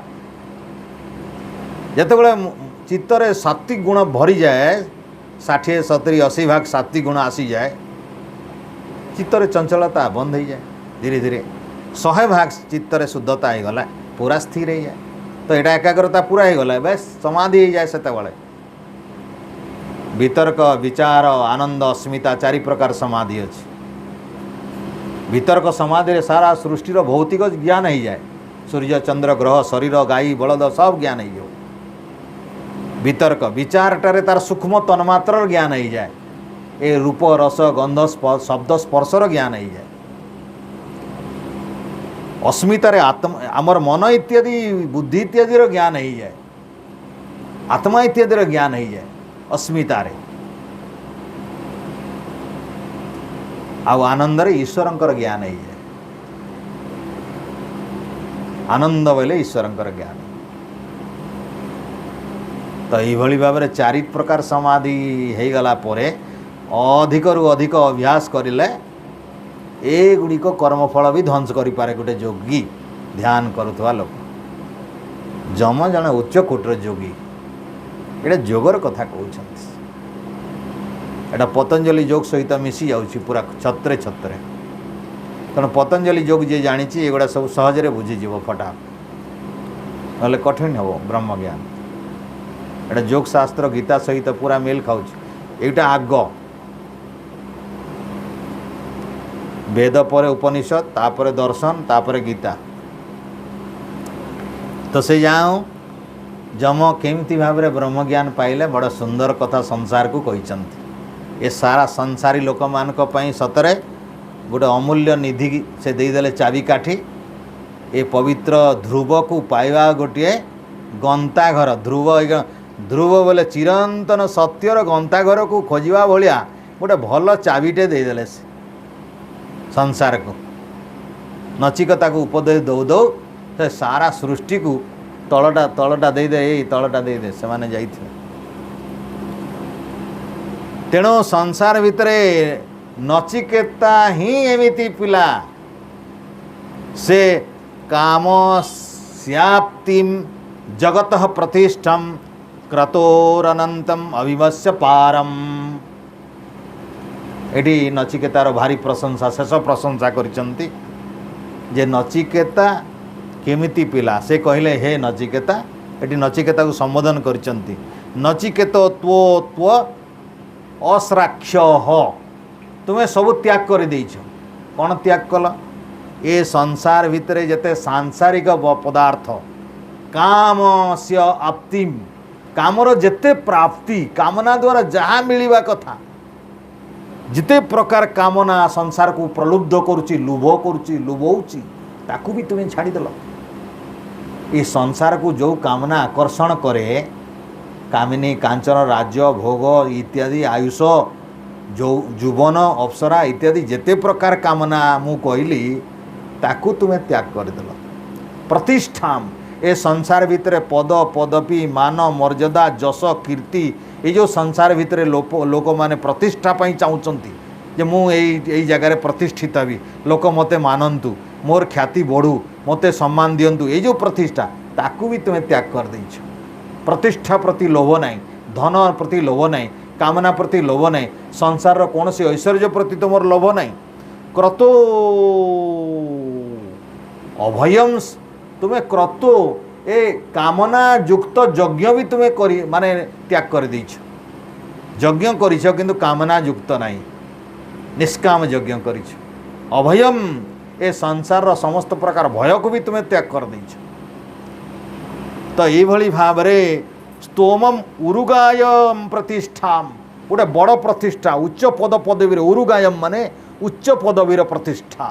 जितेबाला चित्तरे सात्विक गुण भरी जाए 60 70 80 भाग सात्विक गुण आसी जाए चित्तरे चंचलता बंद हो जाए धीरे धीरे 100 भाग चित्तरे शुद्धता हो गला पूरा स्थिर हो जाए तो यहाँ एकाग्रता पूरा हो गला बस समाधि हो जाए से वितर्क विचार आनंद अस्मिता 4 प्रकार समाधि अच्छी वितर्क समाधि रे सारा सृष्टिर भौतिक ज्ञान हो जाए सूर्य चंद्र ग्रह शरीर गाई बलद सब ज्ञान हो वितर्क विचारटारे तार सूक्ष्म तन्मात्र ज्ञान हो जाए ए रूप रस गंध शब्द स्पर्शर ज्ञान हो जाए अस्मितारे आत्म आमर मन इत्यादि बुद्धि इत्यादि ज्ञान हो जाए आत्मा इत्यादि ज्ञान हो जाए अस्मितार आनंद ईश्वर ज्ञान हो जाए आनंद बोले ईश्वर ज्ञान तो यही भाव में 4 प्रकार समाधि हो गला परे अधिक रु अधिक अभ्यास करें ए गुड़िक कर्मफल भी ध्वंस करें गोटे योगी ध्यान करुवा लोक जम जन उच्च कोटर योगी ये जोगर कथा कहते एटा पतंजलि योग सहित मिसी जाऊँगी पूरा छत्रे छत्रे तेणु पतंजलि योग जी जानी एगुड़ा सब सहजरे बुझीज फटा ना कठिन हे ब्रह्म ज्ञान एटा योग शास्त्र गीता सहित पूरा मेल खाऊ एटा आग वेद पर उपनिषद तापर दर्शन तापर गीता तो से जाऊँ जम केमती भाव में ब्रह्म ज्ञान पाइले बड़ सुंदर कथा संसार को कहते ये सारा संसारी लोक मान सतरे गोटे अमूल्य निधि से देदेले चाबिकाठी ये पवित्र ध्रुव को पाइबा गोटे गंताघर ध्रुव ध्रुव बोले चिरंतन सत्यर गंताघर को खोजा भाया गोटे भल चाबिटे देदेले संसार को नचिकता को उपदेश दौ दौ से सारा सृष्टि को तलटा दे दे तलटा दे दे से माने जाइथिले तेणु संसार भितरे नचिकेता ही एमिति पिला से काम स्याप्तिम जगतः प्रतिष्ठम क्रतोरनंतम अविवस्य पारम एटी नचिकेतार भारी प्रशंसा शेष प्रशंसा करिसंती जे नचिकेता केमिति पिला से कहले हे नचिकेता एटी नचिकेता को संबोधन करिसंती नचिकेत त्व त्व अश्राक्ष तुम्हें सब त्याग कर देछ कौन त्याग कल ये संसार भितर जते सांसारिक पदार्थ काम से आप्तिम कामर जेते प्राप्ति कामना द्वारा जहाँ मिलवा कथा जिते प्रकार कामना संसार को प्रलुब्ध करुच्ची लुभ करुच्ची लुभौची ताकू भी तुम्हें छाड़ीदेल ये संसार को जो कामना आकर्षण करे कामिनी कांचन राज्य भोग इत्यादि आयुष जो जुबन अप्सरा इत्यादि जेते प्रकार कामना मु कहली ताकू तुम्हें त्याग करदेल प्रतिष्ठा ए संसार भितर पद पदवी मान मर्यादा जश कीर्ति ये जो संसार भितर लोक माने प्रतिष्ठा पाई चाहूँगी जे मु यही जगार प्रतिष्ठित भी लोक मते मानतु मोर ख्याति बढ़ू मते सम्मान दियंतु ये जो प्रतिष्ठा ताकू भी तुम्हें त्याग कर देछ प्रतिष्ठा प्रति लोभ नहीं धन प्रति लोभ नहीं कामना प्रति लोभ नहीं संसार कौन से ऐश्वर्य प्रति तुमर लोभ नहीं क्रतो अभयम तुम्हें क्रतो ए कामना युक्त यज्ञ भी तुम्हें करी माने त्याग कर देछ यज्ञ करिछ किंतु कामना युक्त नहीं निष्काम यज्ञ करिछ अभयम ए संसार रो समस्त प्रकार भय को भी तुम्हें त्याग कर देछ तो ये भाव में स्तोमम उरुगायम प्रतिष्ठा गोटे बड़ प्रतिष्ठा उच्च पद पदवी उरुगायम माने उच्च पदवीर प्रतिष्ठा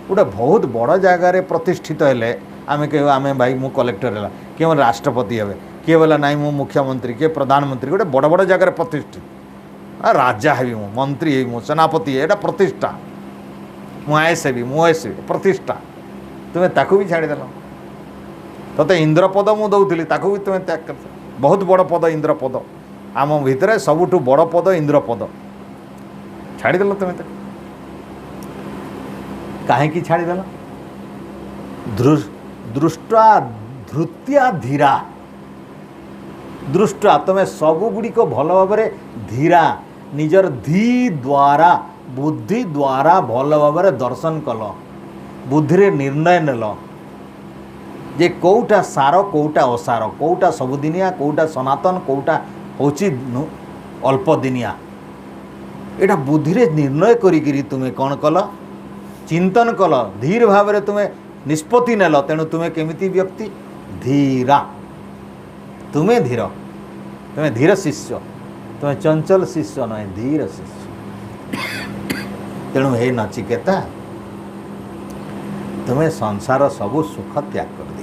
गोटे बहुत बड़ जगार प्रतिष्ठित हेले आमे कह आमे भाई मु कलेक्टर है किए राष्ट्रपति हे किए बोला नाई मु मुख्यमंत्री किए प्रधानमंत्री गोटे बड़ बड़ जगार प्रतिष्ठित राजा हेबी मु मंत्री हेबी मु सेनापति एटा प्रतिष्ठा मु आएस हेबी मु एस प्रतिष्ठा तुम्हें ताकू भी छाड़ीदेल तते इंद्रपद मु दौली ताकू भी तुम्हें त्याग कर बहुत बड़ पद इंद्रपद आम भितर सबुठु बड़ पद इंद्रपद छाड़ीदेल तुम्हें कहीं छाड़ीदेल दृष्टा धृत्या धीरा दृष्टा तुम्हें सबुगुड़िक भल भाव धीरा निजर धी द्वारा बुद्धि द्वारा भल भाव दर्शन कल बुद्धि निर्णय नेल जे कौटा सार कौटा असार कौटा सबुदिनिया कौटा सनातन कौटा होची अल्प दिनिया एटा बुद्धि निर्णय करी तुम्हें कौन कल चिंतन कल धीर भाव में तुम्हें निष्पत्ति नेल तेणु तुम्हें केमिति व्यक्ति धीरा तुम्हें धीर शिष्य तुम्हें चंचल शिष्य नहे धीर शिष्य तेणु हे नचिकेता तुम्हें संसार सबु सुख त्याग कर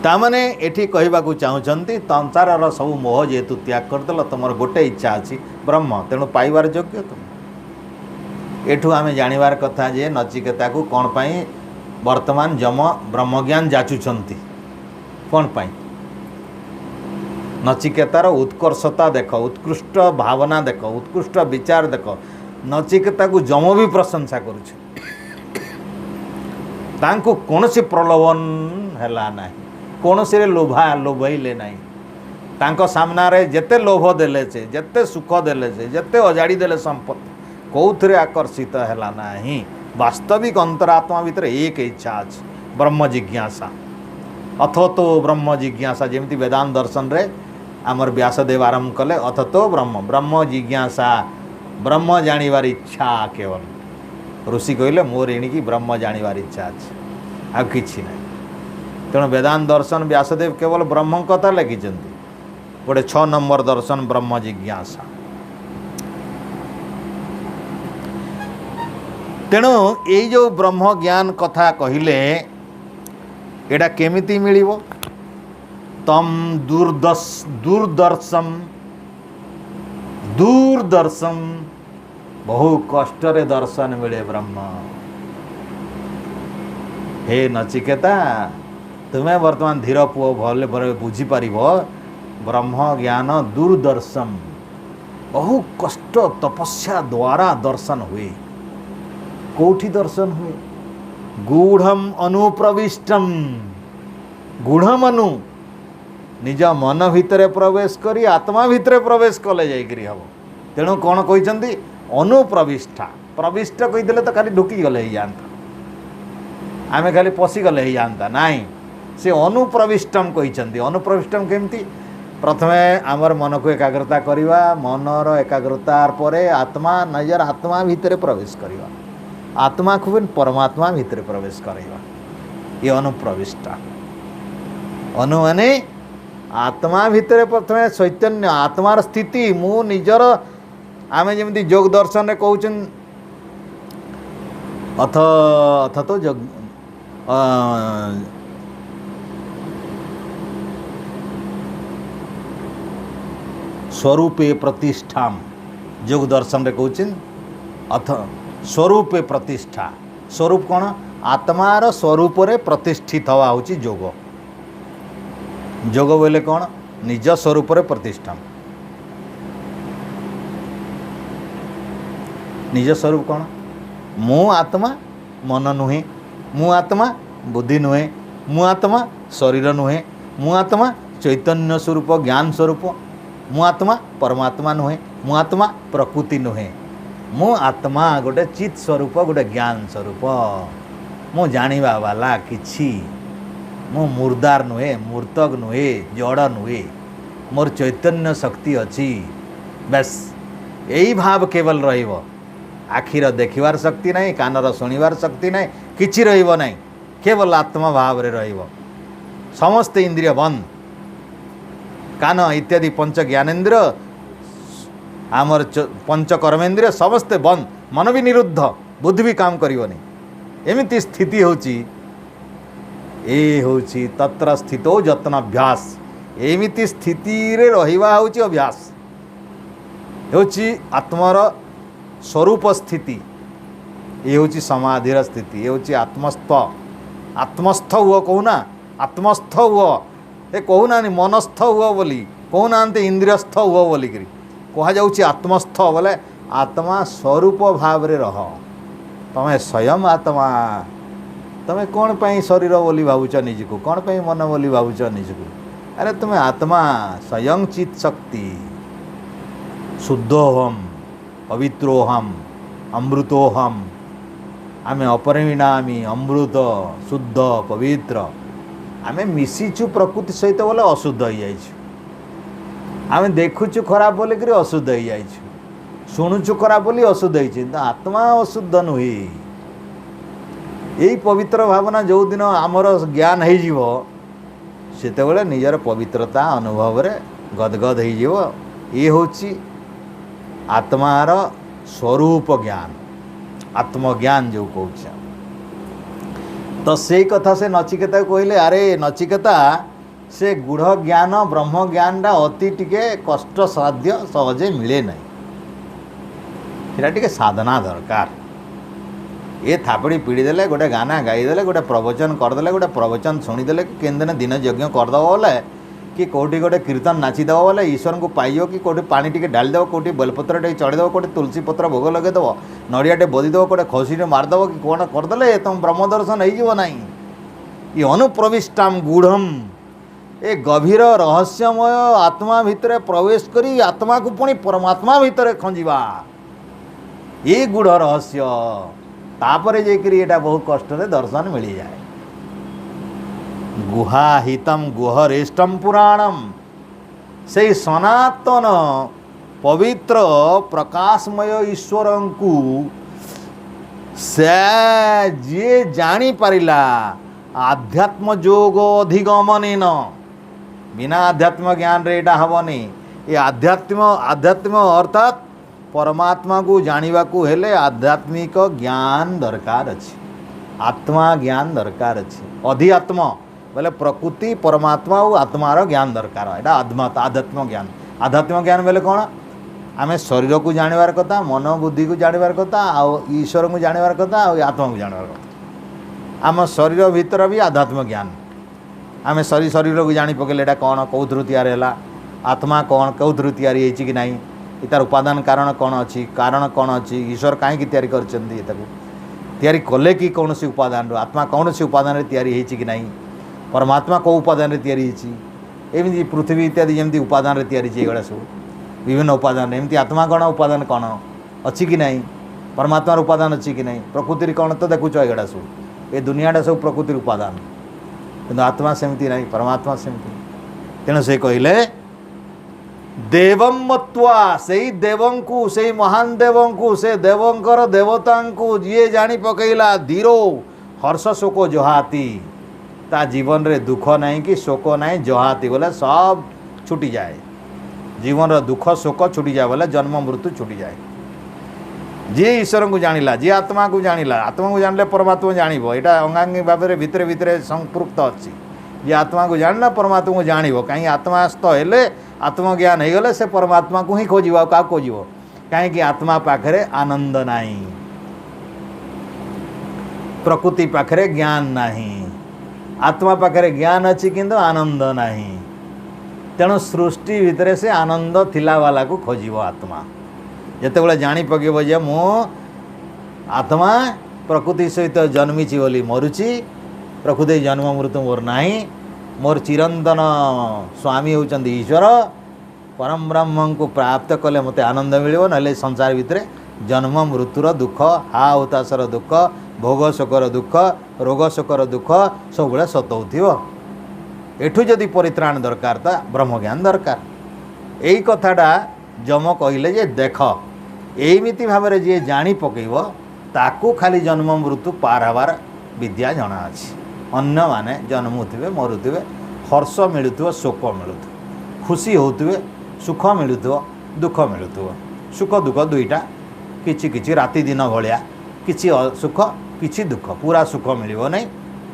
तामाने एठी कहबाकू चाहूँगी संसार सब मोह जेहेतु त्याग करदेल तुम गोटे इच्छा अच्छी ब्रह्म तेणु पाइबार योग्य तुम एठू आम जानिबार कथा जे नचिकेता को कौन पाई वर्तमान जम ब्रह्मज्ञान जाचुंट कौन पाई नचिकेतार उत्कर्षता देख उत्कृष्ट भावना देख उत्कृष्ट विचार देख नचिकेता को जम भी प्रशंसा करुछ तांको कौनसी प्रलोभन हैला नाही कौनसी लोभैले नाही तांको सामना रे जेते लोभ देले से जेते सुख देले से जेते अजाड़ी देले संपत्ति कौथरे आकर्षित हैला नाही वास्तविक अंतरात्मा भितर एक इच्छा अच्छी ब्रह्म जिज्ञासा अथ तो ब्रह्म जिज्ञासा जमी वेदांत दर्शन रे आमर व्यासदेव आरंभ कले अथ तो ब्रह्म ब्रह्म जिज्ञासा ब्रह्म जानिबार इच्छा केवल ऋषि कहले मोर एणिकी ब्रह्म जानिबार इच्छा अच्छी आ किछि ना तेणु वेदांत दर्शन व्यासदेव केवल ब्रह्म कथा लिखिं गोटे 6 नंबर दर्शन ब्रह्म जिज्ञासा तेणु ये जो ब्रह्म ज्ञान कथा कहले एटा केमिति मिलिबो तम दूरदर्शन बहु कष्ट रे दर्शन मिले ब्रह्म हे नचिकेता तुम्हें वर्तमान धीर पुओ भले बुझी पारिब ब्रह्म ज्ञान दूरदर्शन बहु कष्ट तपस्या द्वारा दर्शन हुए कोठी दर्शन हुए गूढ़म अनुप्रविष्टम गूढ़म अनु निज मन भितर प्रवेश करी आत्मा भितर प्रवेश कले जाइकरी हम तेणु कौन कहते अनुप्रविष्टा प्रविष्ट कहीदेले तो खाली ढुकी गले ही जाता आमे खाली पशि गले ही जाता नाई से अनुप्रविष्टम कहते अनुप्रविष्टम केमती प्रथमे आमर मन को एकाग्रता करवा मनर एकाग्रतार परे आत्मा निजर आत्मा भितर प्रवेश करवा आत्मा को भी परमात्मा भितर प्रवेश करवा ये अनुप्रविष्टा अनु माने आत्मा भितर प्रथमे चैतन्य आत्मार स्थिति मु निजर आमे जमी जोग दर्शन रे कहउछन अथ तो जोग स्वरूपे प्रतिष्ठा जोग दर्शन रे कहउछन अथ स्वरूपे प्रतिष्ठा स्वरूप कौन आत्मार स्वरूप रे प्रतिष्ठित हवा होची जोग जोग बोले कौन निज स्वरूप रे प्रतिष्ठा निज स्वरूप कौन मु आत्मा मन नुहे मु आत्मा बुद्धि नुहे मु आत्मा शरीर नुहे मु आत्मा चैतन्य स्वरूप ज्ञान स्वरूप मु आत्मा परमात्मा नुहे मु आत्मा प्रकृति नुहे मु आत्मा गोटे चित स्वरूप गोटे ज्ञान स्वरूप मु जानिबा वाला किछि मु मुर्दार नुहे मूर्तक नुहे जड़ नुहे मोर चैतन्य शक्ति अच्छी बस यही भाव केवल रहिबो आखिर देखिबार शक्ति नहीं कानर शुणिबार शक्ति नहीं किछि रहिबो नहीं केवल आत्मा भाव रे रहिबो समस्त इंद्रिय बंद कान इत्यादि पंच ज्ञानेन्द्र आमर पंच कर्मेन्द्रिय समस्ते बंद मन भी निरुद्ध बुद्धि भी काम करिवनी एमिति स्थिति होची ए होची तत्र स्थितो जतन अभ्यास एमिति स्थिति रे रहिबा होची अभ्यास होची आत्मार स्वरूप स्थिति ये होची समाधिर स्थिति ये होची आत्मस्थ आत्मस्थ हुआ कहूना आत्मस्थ हुआ ये कहूना मनस्थ हुआ बोली कहूना इंद्रियस्थ हुआ बोली करी कह जाउची आत्मस्थ बोले आत्मा स्वरूप भाव रे रह तमें स्वयं आत्मा तमें कौन पाई शरीर बोली भावुच निजको कौन पाई मन बोली भावुच निजको अरे तुम्हें आत्मा स्वयं चित शक्ति शुद्धोहम पवित्रोहम अमृतोहम आमे अपरिणामी अमृत शुद्ध पवित्र आमे मिशीचु प्रकृति सहित बोले अशुद्ध हो जाइछु आमे देखुचु खराब बोले कि अशुद्ध हो जाइछु शुणुचु खराब बोली अशुद्ध होइछि आत्मा अशुद्ध नुहे यही पवित्र भावना जो दिन आमर ज्ञान हो सेतेबेले निजर पवित्रता अनुभव रे गदगद हो ये होची आत्मार स्वरूप ज्ञान आत्मज्ञान जो कहूँ तो से कथा से नचिकेता कहले अरे नचिकेता से गूढ़ ज्ञान ब्रह्म ज्ञानटा अति टिके कष्ट साध्य सहजे मिले नहीं सेटा टिके साधना दरकार ये थापड़ी पीड़ी देले गोटे गाना गाईदेले गोटे प्रवचन करदे गोटे प्रवचन शुणीदे कि केन दिन यज्ञ करदेव बोले कि कौटी गोटे कीर्तन नाचिदेव बोले ईश्वर को पाइब कि कौटी पानी टे ढालीदेव कौटी बेलपत्र टे चढ़ीदेव कौटी तुलसी पत्र भोग लगेदेव नड़िया टे बोदीदेव कौटे खसी मारदेव कि कौन करदे तुम ब्रह्म दर्शन हो ना ये अनुप्रविष्टाम गूढ़म ए गभीर रहस्यमय आत्मा भितर प्रवेश करी आत्मा को पुणी परमात्मा भितर खंजा ये गूढ़ रहस्य तापर जाकरी एटा बहुत कष्ट दर्शन मिल जाए गुहाहितम गुहरेष्टम पुराणम से सनातन पवित्र प्रकाशमय ईश्वर को से जे जानी पारिला आध्यात्म जोग अधिगमन बिना आध्यात्म ज्ञान रे एटा हबनी ये आध्यात्म अर्थात परमात्मा को जानिबा को हेले आध्यात्मिक ज्ञान दरकार अछि आत्मा ज्ञान दरकार अछि अधिआत्म बोले प्रकृति परमात्मा और आत्मार ज्ञान दरकार एटा आध्यात्म ज्ञान बोले कौन आम शरीर को जानवर कथा मन बुद्धि को जानवर कथा आउ ईश्वर को जानवर कथा और आत्मा को जानवर कथा आम शरीर भीतर भी आध्यात्म ज्ञान आम शरीर को जानी पकेले एटा कौन कौथरु तैयारी है आत्मा कौन कौथरु तैयारी है कि नहीं तार उपादान कारण कौन अच्छी कारण कौन अच्छी ईश्वर कहीं तैयारी कर कले कि कौन सी उपादान आत्मा कौन सी उपादान तैयारी है कि नहीं परमात्मा कौ उपादान तैयारी एमती पृथ्वी इत्यादि जमी उपादान तैयारी ये सब विभिन्न उपादान एमती आत्मा कौन उपादान कौन अच्छी कि नहीं परमात्मार उपादान अच्छी कि नहीं प्रकृति कौन तो देखुच ये सब ये दुनियाटा सब प्रकृति उपादान किंतु आत्मा सेमती नहीं परमात्मा सेमती तेणु से कहले देवम मत्वा से देवं को से महान देवं को से देवंकर देवता को जी जानी पकईला धीरो हर्ष शोक जहाती ता जीवन रे दुख नहीं कि शोक नहीं जहाती बोले सब छुटी जाए जीवन रो दुख शोक छुटी जाए बोले जन्म मृत्यु छुटी जाए जी ईश्वर को जानिला जी आत्मा को जानले परमात्मा जानिबो एटा अंगांगी भाव में भितर भितर संपृक्त अच्छी जी आत्मा को जानला परमात्मा को जानिबो कहीं आत्मास्थ हेले आत्मज्ञान हो गले से परमात्मा को ही खोज क्या खोज कहीं आत्मा पाखरे आनंद नहीं प्रकृति पाखरे ज्ञान नहीं आत्मा पाखरे ज्ञान अच्छी किंतु आनंद नहीं तेणु सृष्टि भितर से आनंद थिला वाला को खोज आत्मा जिते जानी पकेब जे मु आत्मा प्रकृति सहित जन्मीची बोली मरुची प्रकृति जन्म मृत्यु मोर नहीं मोर चिरंतन स्वामी होचंदी ईश्वर परम ब्रह्म को प्राप्त कले मते आनंद मिलिबो नले संसार भितर जन्म मृत्युर दुख हा उतासर दुख भोग शोकर दुख रोग शोकर दुख सब बड़े सतौथिबो एठू जदि परित्राण दरकार ता ब्रह्म ज्ञान दरकार एई कथाटा जम कहले जे देख एमिति भाव में जी जानी पकेब ताकू खाली जन्म मृत्यु पार हबार विद्या जना अछि अन्य माने जन्मुथिबे मरुथिबे हर्ष मिलुथिबो शोक मिलुथिबो खुशी होउथिबे सुख मिलुथिबो दुख मिलुथिबो सुख दुख दुईटा किछि किछि राति दिन भलिया किछि सुख किछि दुख पूरा सुख मिलिबो नहीं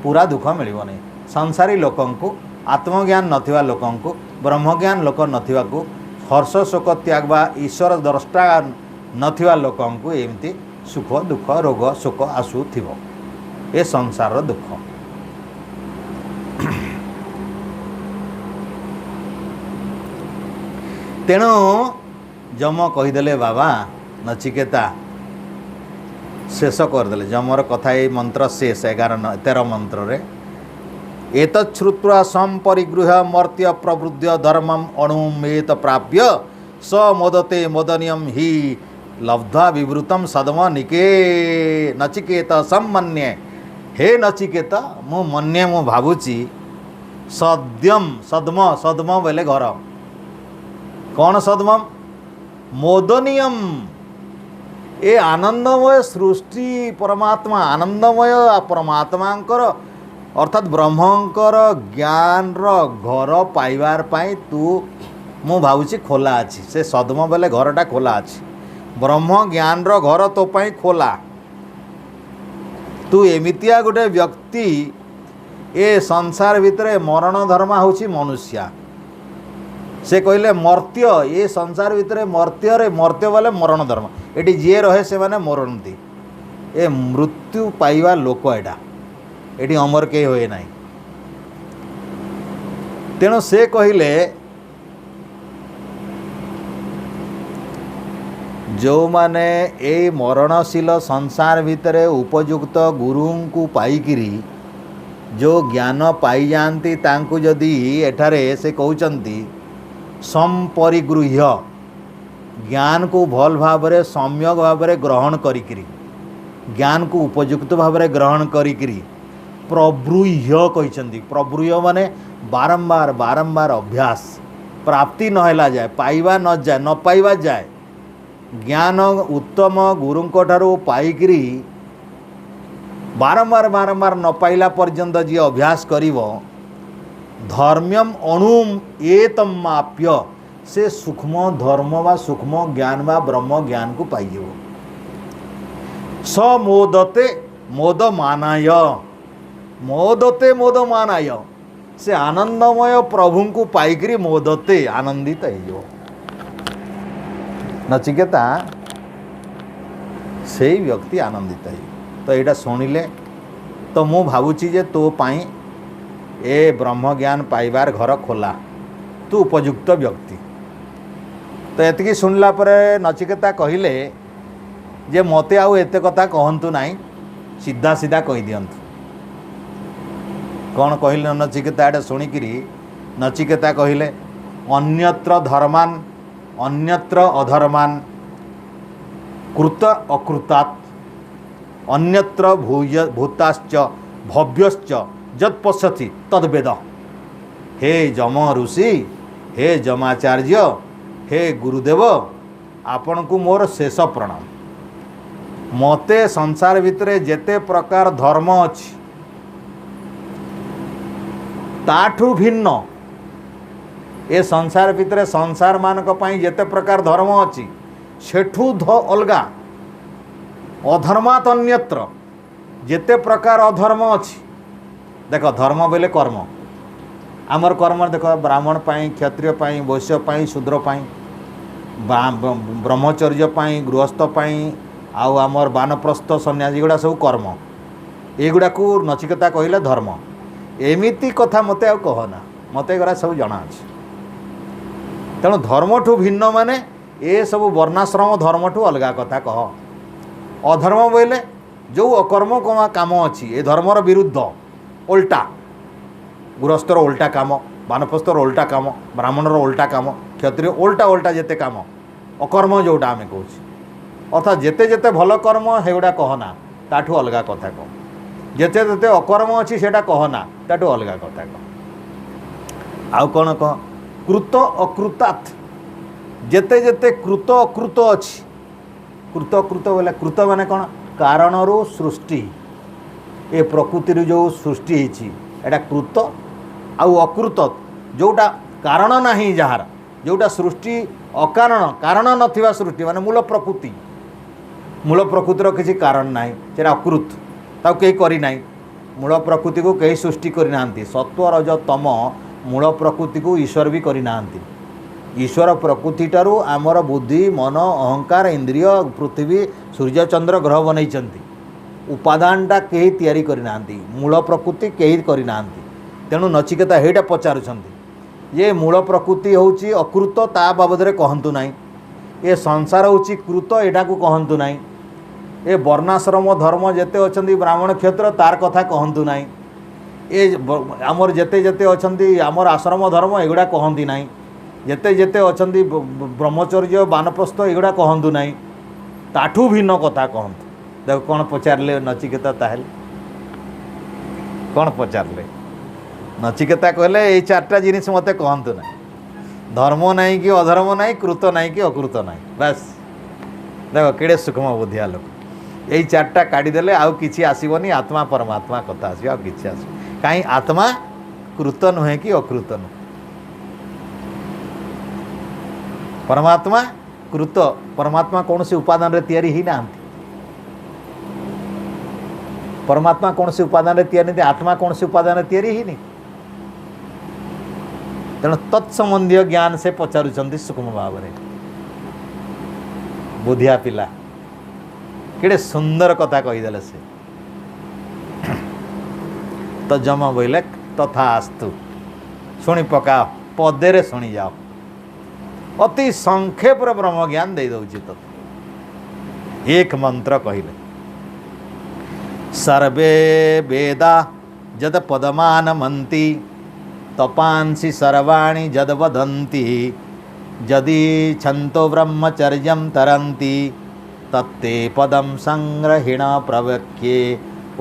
पूरा दुख मिलिबो नहीं संसारी लोकंकु आत्मज्ञान नथिबा लोकंकु ब्रह्मज्ञान लोक नथिबा को हर्ष शोक त्याग बा ईश्वर द्रष्टा नथिबा लोकंकु एमती सुख दुख रोग शोक आसुथिबो ए संसार दुख तेणु जम कहीदेले बाबा नचिकेता शेष करदे जमर कथा ये मंत्र शेष 13 मंत्र रे एतच्छ्रुत्वा संपरिगृह मर्त्य प्रवृद्ध धर्मम अणुमेत प्राप्य स मोदते मोदनियम ही लब्ध्वा विवृतम सदम निके नचिकेत सम्मन्ये हे नचिकेत मु मन्ये मु भावुची सद्यम सद्म सद्म बेले घर कौन सद्म मोदनियम ए आनंदमय सृष्टि परमात्मा आनंदमय परमात्मांकर अर्थात ब्रह्मंकर ज्ञान घर पाइबार पाई तू मु भावुची खोला अच्छी से सद्म बेले घरटा खोला अच्छी ब्रह्म ज्ञान घर तो पाई खोला तू एमितिया गोटे व्यक्ति ए संसार भितर मरण धर्मा होची मनुष्या से कहले मर्त्य ये संसार भितर मर्त्य रे मर्त्य बोले मरण धर्म एटी जी रहे से माने मरती ए मृत्यु पाइबा लोक एटा एटी अमर के होए नाही तेणु से कहले जो माने ए मरणशील संसार भितर उपयुक्त गुरु को पाइकिरी जो ज्ञान पाई जाती तांकु जदि एठारे से कहउचंती संपरिगृह्य ज्ञान को भल भावरे सम्यक भावरे ग्रहण करिकिरी ज्ञान को उपयुक्त भावरे ग्रहण करिकिरी प्रब्रूह्य कहचंती प्रब्रूह्य माने बारंबार बारंबार अभ्यास प्राप्ति न हैला जाए पाइबा न जाए न पाइबा जाए ज्ञान उत्तम गुरुंको ठारू पाइकिरी बारंबार बारंबार न पाइला पर्यंत जी अभ्यास करिवो धर्म्यम अणुम एतमाप्य से सूक्ष्म धर्म व सूक्ष्म ज्ञान व ब्रह्म ज्ञान को पाइयो स मोदते मोद मानाय मोदते मोद मानाय से आनंदमय प्रभु को पाइकरी मोदते आनंदित हो नचिकेता से व्यक्ति आनंदित हो तो यहाँ शुणिले तो मु भावुची जे तो पाई ए ब्रह्म ज्ञान पाइबार घर खोला तू उपयुक्त व्यक्ति तो एतिकी शुणला परे नचिकेता कहले जे मते आउ एते कथा कहंतु नाही सीधा सीधा कहि दियंतु कौन कहले नचिकेता एटा शुणिकी नचिकेता कहले अन्यत्र धर्मान अन्यत्र अधर्मान कृत अकृतात् अन्यत्र भूताश्च भव्यश्च जत् पश्यति तद्वेद हे जम ऋषि हे जमाचार्य हे गुरुदेव आपण को मोर शेष प्रणाम मते संसार भितर जेते प्रकार धर्म अछि ताठू भिन्न ए संसार भितर संसार मानक पई जेते प्रकार धर्म अछि सेठू अलगा अधर्मात् अन्यत्र जेते प्रकार अधर्म अछि देख धर्म बेले कर्म आमर कर्म देख ब्राह्मण पाई क्षत्रिय पाई वैश्य पाई शूद्र पाई ब्रह्मचर्य पाई गृहस्थ पाई आउ आमर बानप्रस्थ सन्यासी गुड़ा सब कर्म एगुड़ा को नचिकेता कहले धर्म एमिति कथा मते आउ कहना मते एगुड़ा सब जना अछि तेणु धर्म ठू भिन्न माने ए सब वर्णाश्रम धर्म ठू अलगा कथा कह अधर्म बोले जो अकर्म काम अच्छी ए धर्मर विरुद्ध उल्टा गृहस्थर उल्टा काम बानप्रस्थर उल्टा काम ब्राह्मणर उल्टा काम क्षत्रिय उल्टा उल्टा जेते काम अकर्म जोटा आम कौच अर्थात जेते जेते भल कर्म हेगुड़ा कहना ताठू अलगा कथा कह जेते जेते अकर्म अच्छी सेटा कहना ताठू अलगा कथा कह आउ कौन कह कृत अकृतात् जेते जेते कृत अकृत अच्छी कृत कृत बोले कृत माने कौन कारणरू सृष्टि ए प्रकृति जो सृष्टि होती एटा कृत आउ अकृत जोटा कारण नहीं जार जोटा सृष्टि अकारण कारण नथिबा सृष्टि माने मूल प्रकृतिर किसी कारण नाही सेटा अकृत ताऊ कहीं करी नाही मूल प्रकृति को कहीं सृष्टि करी नांती सत्व रज तम मूल प्रकृति को ईश्वर भी करी नांती ईश्वर प्रकृति ठारू आमर बुद्धि मन अहंकार इंद्रिय पृथ्वी सूर्य चंद्र ग्रह बनई उपादानटा कहीं तैयारी करी नांती मूल प्रकृति कहीं करी नांती तेणु नचिकेता हेटा पचारुछंती ये मूल प्रकृति होची अकृत ता बाबदरे कहंतु नाही ये संसार होची कृत एटा को कहंतु नाही ए वर्णाश्रम धर्म जेते अछंती ब्राह्मण क्षेत्र तार कथा कहंतु नाही ए आमर जेते जेते अछंती आमर आश्रम धर्म एगुड़ा कहंती नाही जेते जेते अछंती ब्रह्मचर्य बानप्रस्थ एगुड़ा कहंतु नाही ताठू भिन्न कथा कहंतु देख कौन पचारे नचिकेता ताहेले कौन पचारे नचिकेता कहले ये चार्टा जिनिस मते कहंतु ना धर्म नहीं कि अधर्म नहीं कृत नहीं कि अकृत नहीं बस देख केड़े सूक्ष्म बुद्धिया लोक यही चार्टा काढ़ीदेले आउ किछि आसीबनी आत्मा परमात्मा कथा आसीब आउ किछि आसीब कहीं आत्मा कृत नुहे कि अकृत नुहे परमात्मा कृत परमात्मा कौन से उपादान रे तैयारी ही ना परमात्मा कौन से उपादान तैयारी नहीं, आत्मा कौन से उपादान तैयारी ही नहीं। तेणु तत्संबंधी ज्ञान से पचारुंट सूक्ष्म भाव में। बुधिया पिला केड़े सुंदर कथा कहीदेले से। तो जम बोले तथास्तु शुणी पका पदेरे शुणी जाओ। अति संक्षेप ब्रह्म ज्ञान दे दौची। तो एक मंत्र कहले सर्वे वेदा जद पदमानमन्ति तपांसि सर्वाणि जद वदन्ति यदि छन्तो ब्रह्मचर्यं तरन्ति तत्ते पदं संग्रहिण प्रवक्ष्ये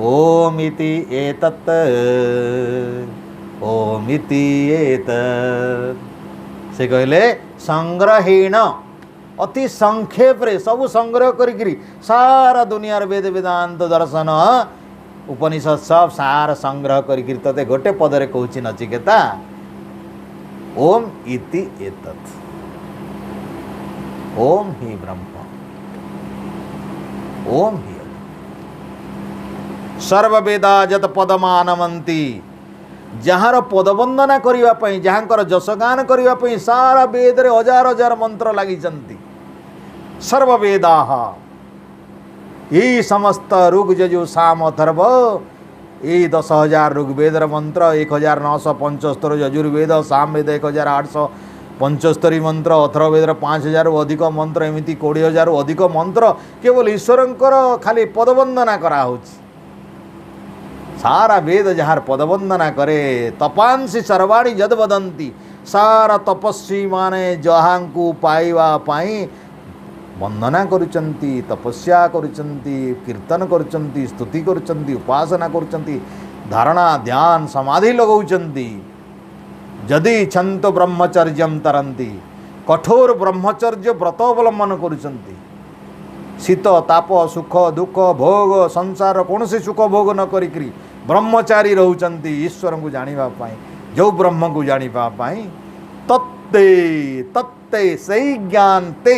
ओमिति एतत् ओमिति एतत्। से कहले संग्रहीण अति संक्षेप रे सब संग्रह करी सारा दुनिया वेद वेदांत दर्शन उपनिषद सब सार संग्रह करी तते गोटे पदरे कहूँ नचिकेता ओम इति एतत्। ओम ही ब्रह्म ओम ही सर्ववेदा जत पदमानमन्ति। जहार पदवंदना करने जहाँकर जसगान करने सारा वेद रे हजार हजार मंत्र लगी। सर्ववेदा यही समस्त ऋग यजु साम अथर्व यही 10,000 ऋग्वेद मंत्र 1975 यजुर्वेद सामवेद 1875 मंत्र अथर्ववेद 5,000 अधिक मंत्र एमती 20,000 अधिक मंत्र केवल ईश्वरंकर खाली पदवंदना करा। सारा वेद जहाँ पदवंदना करे तपांसी सर्वाणी जद वदंती सारा तपस्वी माने जहाँ को पाइबा पाई वंदना करुचंती तपस्या करुचंती कीर्तन करुचंती स्तुति करुचंती उपासना करुचंती धारणा ध्यान समाधि लगाउचंती। जदि छंतो ब्रह्मचर्यम तरंती कठोर ब्रह्मचर्य व्रत अवलंबन करुचंती। शीत ताप सुख दुख भोग संसार कौन से सुख भोग न करी ब्रह्मचारी रहउचंती ईश्वर को जानिबा पाई जो ब्रह्म को जानिबा पाई तत्ते तत्ते सही ज्ञान ते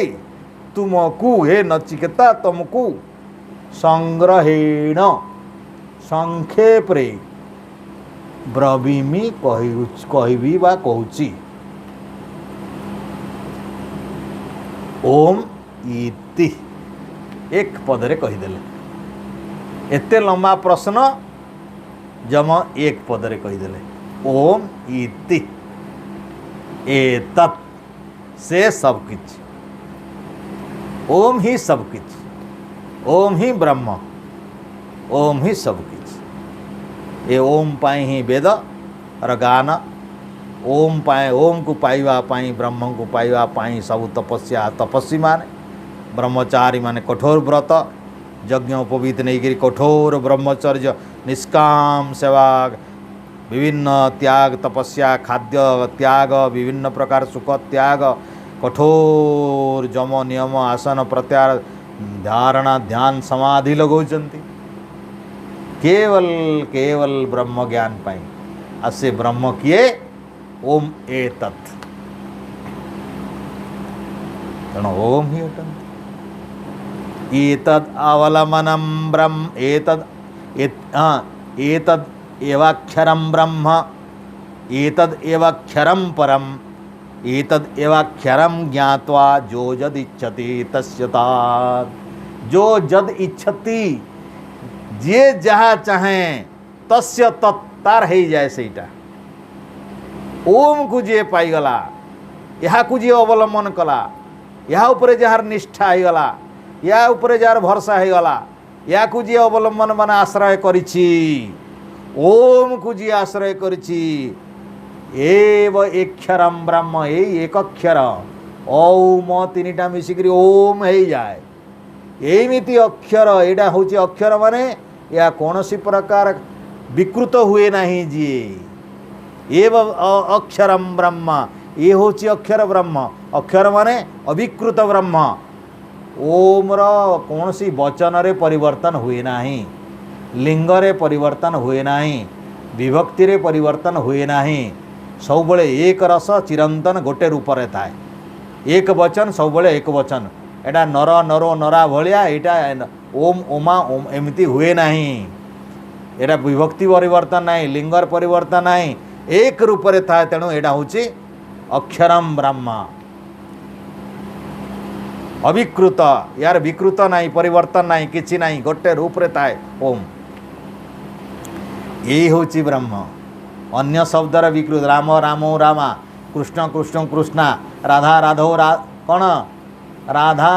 तुमको हे नचिकेता तुमको संग्रहेण संक्षेप रे ब्रवीमि कहबी बा कहूची। ओम इति एक पदरे कहीदेले। एते लंबा प्रश्न जम एक पदरे कहीदेले ओम इति एतत् से सब किछ। ओम ही सब किछ ओम ही ब्रह्म ओम ही सब किछ। ये ओम पाई ही वेद और गान ओम पाए ओम को पाइबा पाई ब्रह्म को पाइबा पाई सब तपस्या तपस्वी माने ब्रह्मचारी माने कठोर व्रत यज्ञ उपवीत नहीं कठोर ब्रह्मचर्य निष्काम सेवा विभिन्न त्याग तपस्या खाद्य त्याग विभिन्न प्रकार सुख त्याग कठोर जम नियम आसन प्रत्याहार धारणा ध्यान समाधि लगाउचंती केवल केवल ब्रह्म ज्ञान पाई। असे ब्रह्म किए ओम एतत्। तेणु ओम ही एतद् अवलंबनम ब्रह्म एतद् एवाक्षरं ब्रह्म एतद् एवाक्षरं परम एतद् एवाक्षरं ज्ञात्वा जो जद इच्छति तस्य तात। जो जद इच्छति जे जहाँ चाहे तस्य तत्तार है जाए सेटा। ओम को जे पाईगला यहाँ को जे अवलंबन कला यहाँ उपरे जार निष्ठा होगला या उपरे जार भरसा होगला या को जे अवलंबन मान आश्रय करिछि ओम को जे आश्रय करिछि एव अक्षरम ब्रह्म एक अक्षर ओम तीनिटा मिसिकरी ओम हो जाए एमिति अक्षर एटा हूँ अक्षर माने या कौन सी प्रकार विकृत हुए नहीं जी एव अक्षरम ब्रह्म ये हूँ अक्षर ब्रह्म अक्षर माने अविकृत ब्रह्म ओम कौन सी वचन रे परिवर्तन हुए नहीं लिंग रे परिवर्तन हुए नहीं विभक्ति रे परिवर्तन हुए नहीं सब एक रस चिरंतन गोटे रूप रे थाए एक वचन सब एक वचन एटा नर नरो नरा भलिया एटा ओम ओमा ओम एमती हुए नहीं एटा विभक्ति परिवर्तन नहीं, लिंगर परिवर्तन नहीं, एक रूप रे था। तेणु एटा होची अक्षरम ब्रह्म, अविकृत, यार विकृत नहीं, परिवर्तन नहीं, किछि नहीं, गोटे रूप रे थाए ओम। यही होची ब्रह्म। अन्य शब्दर विकृत, राम रामो रामा, कृष्ण कृष्ण कृष्णा, राधा राधो कौन राधा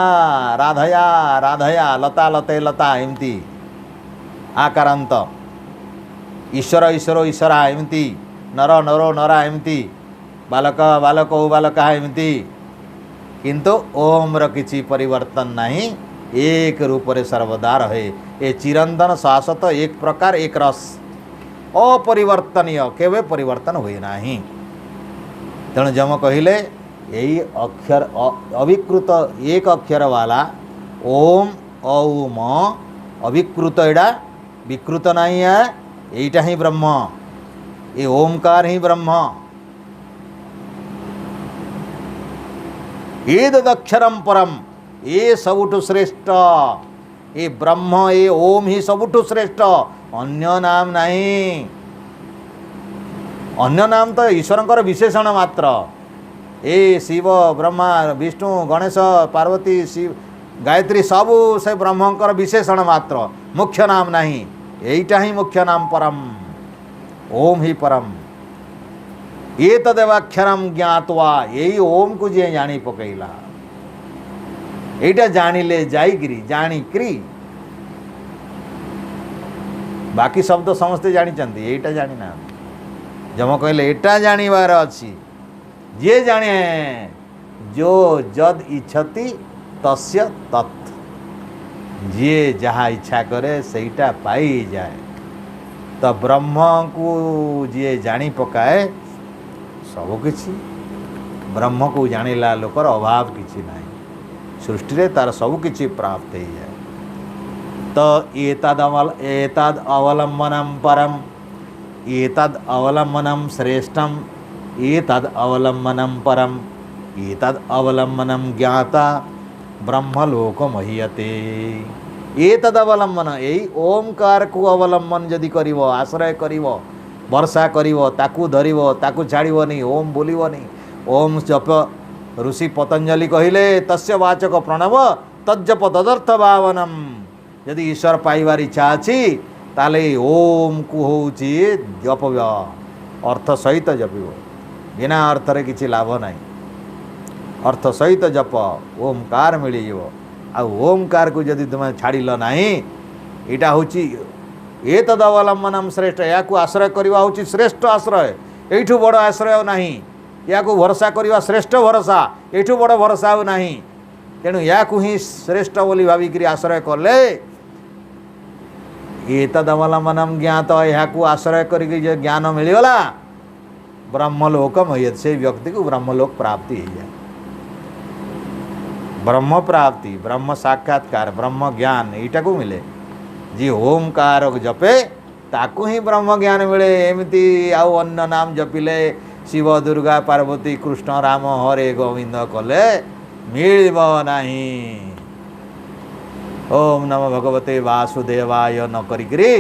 राधया राधया, लता लते लता, एमती आकारांत, ईश्वर ईश्वर ईश्वरा एमती, नर नरो नरा एमती, बालक बालक बालका एमती, किंतु ओम र किछि परिवर्तन नहीं, एक रूप रे सर्वदा रहे। ये चिरंतन शाश्वत, एक प्रकार एक रस, अपरिवर्तनीय, केवे परिवर्तन हुए नहीं। तेणु जम कहले यही अक्षर अविकृत, एक अक्षर वाला ओम औम, अविकृत, एडा विकृत नहीं है, यहीटा ही ब्रह्म, ये ओमकार ही ब्रह्म। एतदक्षरम परम, ये सबुठु श्रेष्ठ, ये ब्रह्म, ये ओम ही सबुठु श्रेष्ठ, अन्य नाम नहीं। अन्य नाम तो ईश्वर विशेषण मात्र। ए शिव ब्रह्मा विष्णु गणेश पार्वती शिव गायत्री सबू से ब्रह्मंकर विशेषण मात्र, मुख्य नाम नहीं। यहीटा ही मुख्य नाम परम, ओम ही परम। ये तदेवाक्षरम ज्ञातवा, यही ओम को जे जानी पकईला, एटा जानिले जाइगिरी जानिक्री, बाकी शब्द समस्ते जानी, एटा जानी ना। जम कहले एटा जानिबार अछि, जे जाने जो जद इच्छति तस्य तत्, जे जहाँ इच्छा करे सेटा पाई जाए। तो ब्रह्म को जे जानी पकाए सब किछि, ब्रह्म को जानिला लोकर अभाव किछि नहीं, सृष्टि रे तार सब किछि प्राप्त हो जाए। तो एतद अवलंबनम परम, एतद अवलंबनम श्रेष्ठम, एतद अवलंबनम परम, एतद अवलंबनम ज्ञाता ब्रह्मलोक मह्यते। एतद अवलंबन, यही ओमकार को अवलंबन जदि करिवो, आश्रय करिवो, वर्षा करिवो, ताकू धरिवो, ताकू छाड़िवनी, ओम बोलिवनी। ओम जप ऋषि पतंजलि कहिले तस्य वाचक प्रणव तज्जप तदर्थ भावनम। यदि ईश्वर पाइबार इच्छा अछि ताले ओम को होउची जपव्य, अर्थ सहित जपिव, बिना अर्थरे किछि लाभ नहीं, अर्थ सहित जप, ओमकार मिलिଯିव। आ ओमकार को जदि तुम छाड़िल नहीं, एटा होची एतद अवलंबनम श्रेष्ठ, या को आश्रय करवा होची श्रेष्ठ आश्रय, एठू बड़ आश्रय नहीं। या को भरोसा करवा श्रेष्ठ भरोसा, एठू बड़ भरोसा हो नहीं। तेणु या को ही श्रेष्ठ बोली भाविक आश्रय कले, एतद अवलंबनम ज्ञात, या को आश्रय करके जो ज्ञान मिलगला, ब्रह्मलोक मह्यते, से व्यक्ति को ब्रह्मलोक प्राप्ति हो जाए। ब्रह्म प्राप्ति, ब्रह्म साक्षात्कार, ब्रह्म ज्ञान यहीटा को मिले। जी ओमकार जपे ताकू ही ब्रह्म ज्ञान मिले। एमती आउ अन्य नाम जपिले शिव दुर्गा पार्वती कृष्ण राम हरे गोविंद कले मिल नहीं। ओम नमो भगवते वासुदेवाय न करी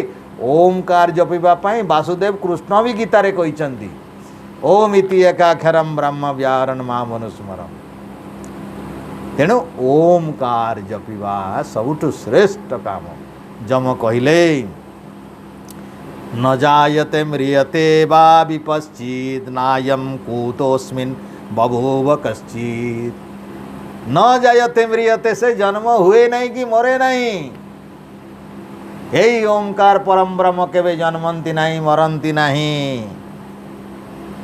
ओमकार जपिबा पाई वासुदेव कृष्ण भी गीतारे कहते, ओम इति एकाक्षरम ब्रह्म व्याहरण माम अनुस्मरम। तेणु ओमकार जपिबा सबुठु श्रेष्ठ काम। जम कहले न जायते म्रियते वा विपश्चित् नायं कूतोऽस्मिन् बभूव कश्चित्। न जायते म्रियते से जन्म हुए नहीं कि मरे नहीं। यही ओमकार परम ब्रह्म केवे जन्मंती नहीं, मरंती नहीं।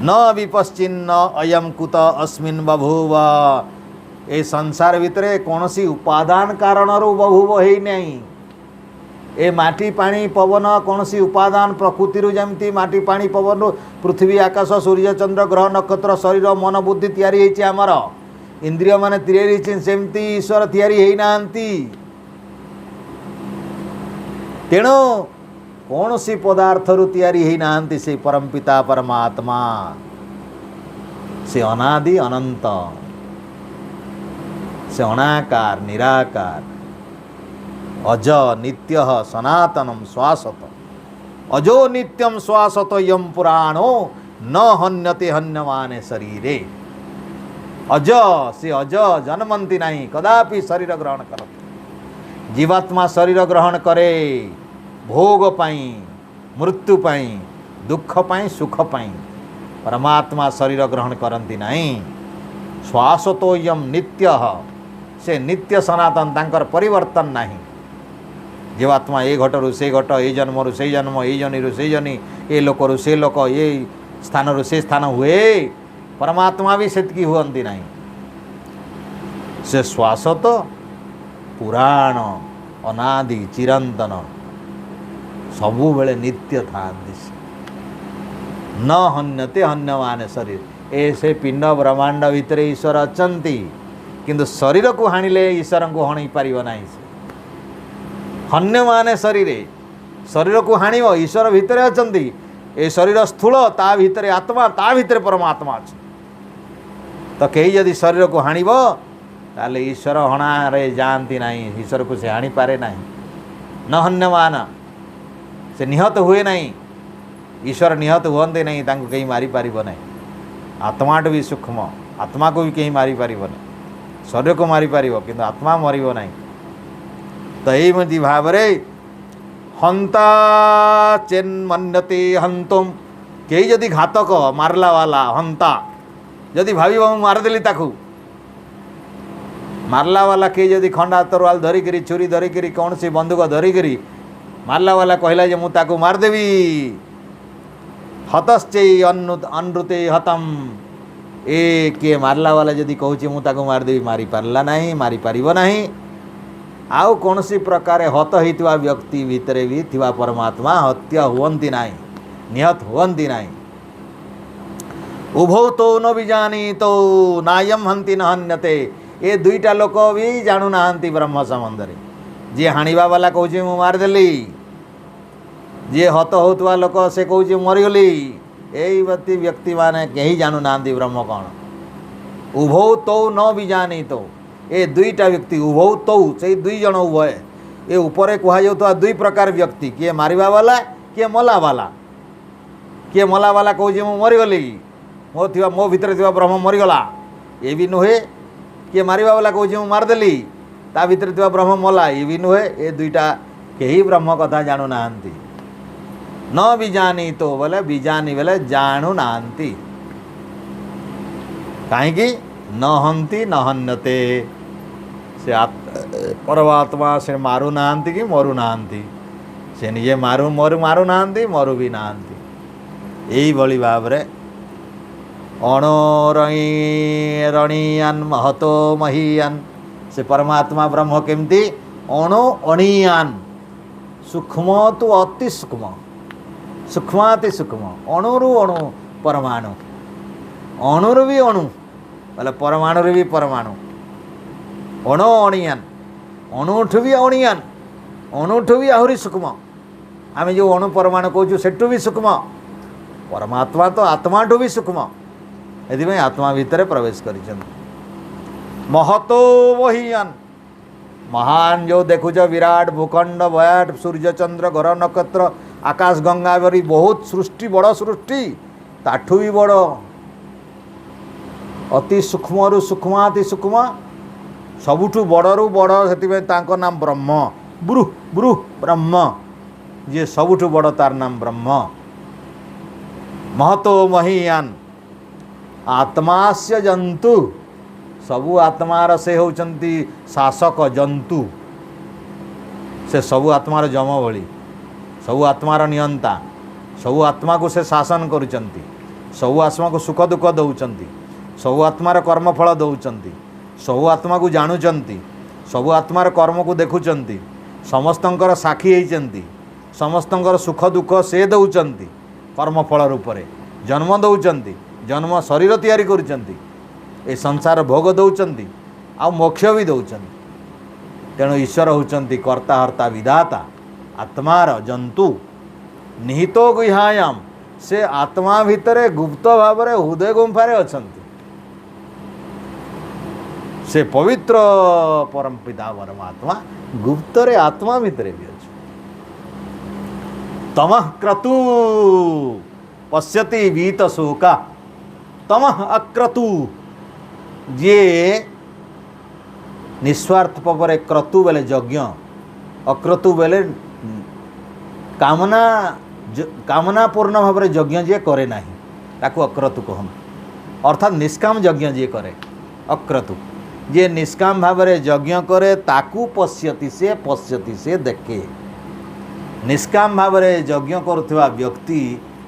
न विपश्चिन्न अयम कुत अस्मिन् बभूव। ए संसार भितरे कौन सी उपादान कारण बभूव है नहीं। ए माटी पानी पवन कौन सी उपादान प्रकृति जमती माटी पानी पवन पृथ्वी आकाश सूर्य चंद्र ग्रह नक्षत्र शरीर मन बुद्धि तैयारी होइछि आमर इंद्रिय माने तैयारी होइछि सेमती ईश्वर तैयारी होई नांती। तेणु कौन सी पदार्थ रु तैयारी होई नांती से परमपिता परमात्मा से अनादि अनंत से अनाकार निराकार अज नित्य सनातनम शाश्वत अजो नित्यम श्वासत यम पुराणो न हन्यते हन्यमाने शरीरे। अज से अज जन्मंती नहीं कदापि शरीर ग्रहण करते। जीवात्मा शरीर ग्रहण करे भोग पाई मृत्यु पाई दुख पाई सुख पाई। परमात्मा शरीर ग्रहण करती नहीं। श्वास तो यम नित्य से नित्य सनातन तांकर परिवर्तन नहीं। जीवात्मा ए घटरू से घट ए जन्मरू से जन्म ए जनिरू से जनि ए लोकरू से लोक ए स्थानरू से स्थान हुए। परमात्मा भी सेतकी हुअंती नहीं। से श्वास तो पुराण अनादि चिरंतन सबु बेले नित्य था। न हन्यते हन्यमाने शरीर। ऐसे पिंड ब्रह्मांड भितर ईश्वर अचंती किंतु शरीर को हाणिले ईश्वर को हणी पारिब नाही। हन्यमाने शरीर शरीर को हाणिब ईश्वर भितर अचंती। ए शरीर स्थूल ता भितर आत्मा ता भितर परमात्मा अछि। तो कई यदि शरीर को हाणिब ताले ईश्वर हणारे जानती नहीं। ईश्वर को से हाणि पारे नहीं। न हन्यमान से निहत हुए नहीं। ईश्वर निहत हुअंते नहीं तांको कहीं मारी पारिब नहीं। आत्माट भी सूक्ष्म आत्मा को भी कहीं मारी पारिब नहीं। शरीर को मारी पारिब किंतु आत्मा मरिब नहीं। तो यही भाव हंता चेन्मन्यते हंतुम। कई जदि घातक मारला वाला हंता जदि भाव मारदेली ताकू मारला वाला कई जदि खंडा तरवाल धरिकी छुरी धरिकी कौन सी बंदूक धरिकी मारला वाला कहला जे मु ताकू मारदेवी हतश्चे अनृते हतम। ए किए मारला वाला जदि कहूँ मु ताकू मारदेवी मारी पारला नहीं मारी पारिब नहीं। आउ कौन सी प्रकार हत होइतिबा व्यक्ति भितर भी थिबा परमात्मा हत्या हुअंती नहीं निहत हुअंती नहीं। उभौ तो न बीजानी तो नायम हंती न हन्यते। ये दुईटा लोक भी जाणु नाहंती ब्रह्म संबंध। जी हाणिबा वाला कहूँ मु मारदेली जी हत होता लोक से कहूँ मरीगली। यही व्यक्ति माने कहीं जानू ना ब्रह्म कौन। उभौ तो न बीजानी तो ये दुईटा व्यक्ति उभौ तो से दुई जन उभय ये ऊपर कहुता दुई प्रकार व्यक्ति किए मारिबा वाला किए मला वाला। किए मला वाला कहूँ मु मरीगली मो भितर थिबा ब्रह्म मरीगला ये भी नुहे। किए मारिबा वाला कहूँ मु मारदेली ता भितर थिबा ब्रह्म मला ये भी नुहे। ये दुईटा कहीं ब्रह्म कथा जानू नाहंती। न बीजानी तो बोले बीजानी बोले जानू नाहंती। कहीं न हंती न हन्यते। से परमात्मा से मारू नाहंती कि मरु नाहंती। से निजे मारू मारू नाहंती मरु भी नाहंती। यही भली भाव रे अणोरणीयान महतो महीयान। से परमात्मा ब्रह्म केमती अणु अणीयान सूक्ष्म तो अति सूक्ष्म सूक्ष्माति सूक्ष्म अणुरु अणु परमाणु अणुरु भी अणु बोले परमाणु भी परमाणु अणु अणियान अणुठु भी अणियान अणुठु भी आहरी सूक्ष्म। आम जो अणु परमाणु कहूँ सेठू भी सूक्ष्म। परमात्मा तो आत्माठू भी सूक्ष्म। ये आत्मा भितर प्रवेश कर महतो वहीयान। महान जो देखुच विराट भूखंड भयाट सूर्य चंद्र ग्रह नक्षत्र आकाश गंगा बरी बहुत सृष्टि बड़ सृष्टि ताठू भी बड़ अति सूक्ष्म सूक्ष्माति सूक्ष्म सबुठू बड़रू बड़ से नाम ब्रह्म। ब्रूह ब्रूह ब्रह्म जे सबुठू बड़ तार नाम ब्रह्म। महतो महीयान आत्मास्य जंतु सबु आत्मार से होचंती शासक जंतु। से सबु आत्मार जम भली सबु आत्मार नियंता सबु आत्मा को से शासन करुचंती। सबु आत्मा को सुख दुख दौचंती। सबु आत्मार कर्मफल दौचंती। सबु आत्मा को जानुचंती। सबु आत्मार कर्म को देखुचंती। समस्तंकर साक्षी होइचंती। समस्तंकर सुख दुख से दौचंती। कर्मफल रूप में जन्म दौचंती। जन्म शरीर तैयारी करुचंती। ए संसार भोग दौचंती आ मोक्ष भी दौचंती। तेणु ईश्वर होचंती कर्ता हर्ता विधाता आत्मार जंतु निहितो गुहायाम। से आत्मा भितर गुप्त भाव में हृदय गुंफारे अछंती। से पवित्र परम पिता परमात्मा गुप्त रे आत्मा भितर भी अच्छे। तमः क्रतु पश्यति वीत शोका। तमः अक्रतु जे निस्वार्थ परे क्रतु बेले यज्ञ, अक्रतु बेले कामना पूर्ण भाव में यज्ञ जी करे ना ताकू अक्रतु कहते। अर्थात निष्काम यज्ञ जी करे अक्रतु। जे निष्काम भाव में यज्ञ करे ताकू पश्यति से देखे। निष्काम भाव में यज्ञ करुवा व्यक्ति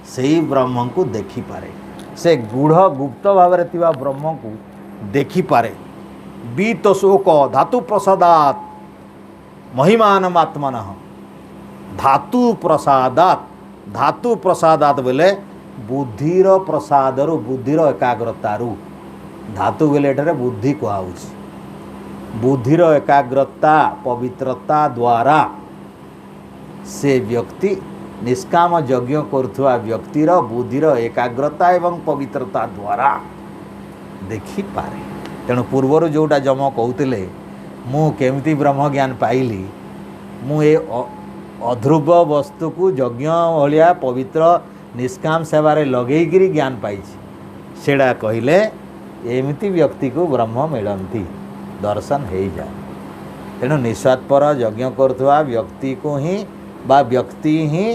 से ब्रह्म को देखिपारे, से गूढ़ गुप्त भाव में थिबा ब्रह्म को देखिपारे। बीत शोक धातु प्रसादात महिमानमात्मनः। धातु प्रसादात बेले बुद्धिर प्रसादरु, बुद्धिर एकाग्रतारु। धातु बेले एठारे बुद्धि कहुछि। बुद्धिर एकाग्रता पवित्रता द्वारा से व्यक्ति निष्काम यज्ञ करुवा व्यक्तिर बुद्धिर एकाग्रता एवं पवित्रता द्वारा देखिपारे। तेणु पूर्वर जोटा जम कहते मु केमती ब्रह्म ज्ञान पाइली, मु ए अध्रुव वस्तु को यज्ञ भाया पवित्र निष्काम सेवारे लगेकरी ज्ञान पाई, सेड़ा कहले एमती व्यक्ति को ब्रह्म मिलती दर्शन हो जाए। तेणु निस्वार्थ यज्ञ करुवा व्यक्ति को ही बा व्यक्ति ही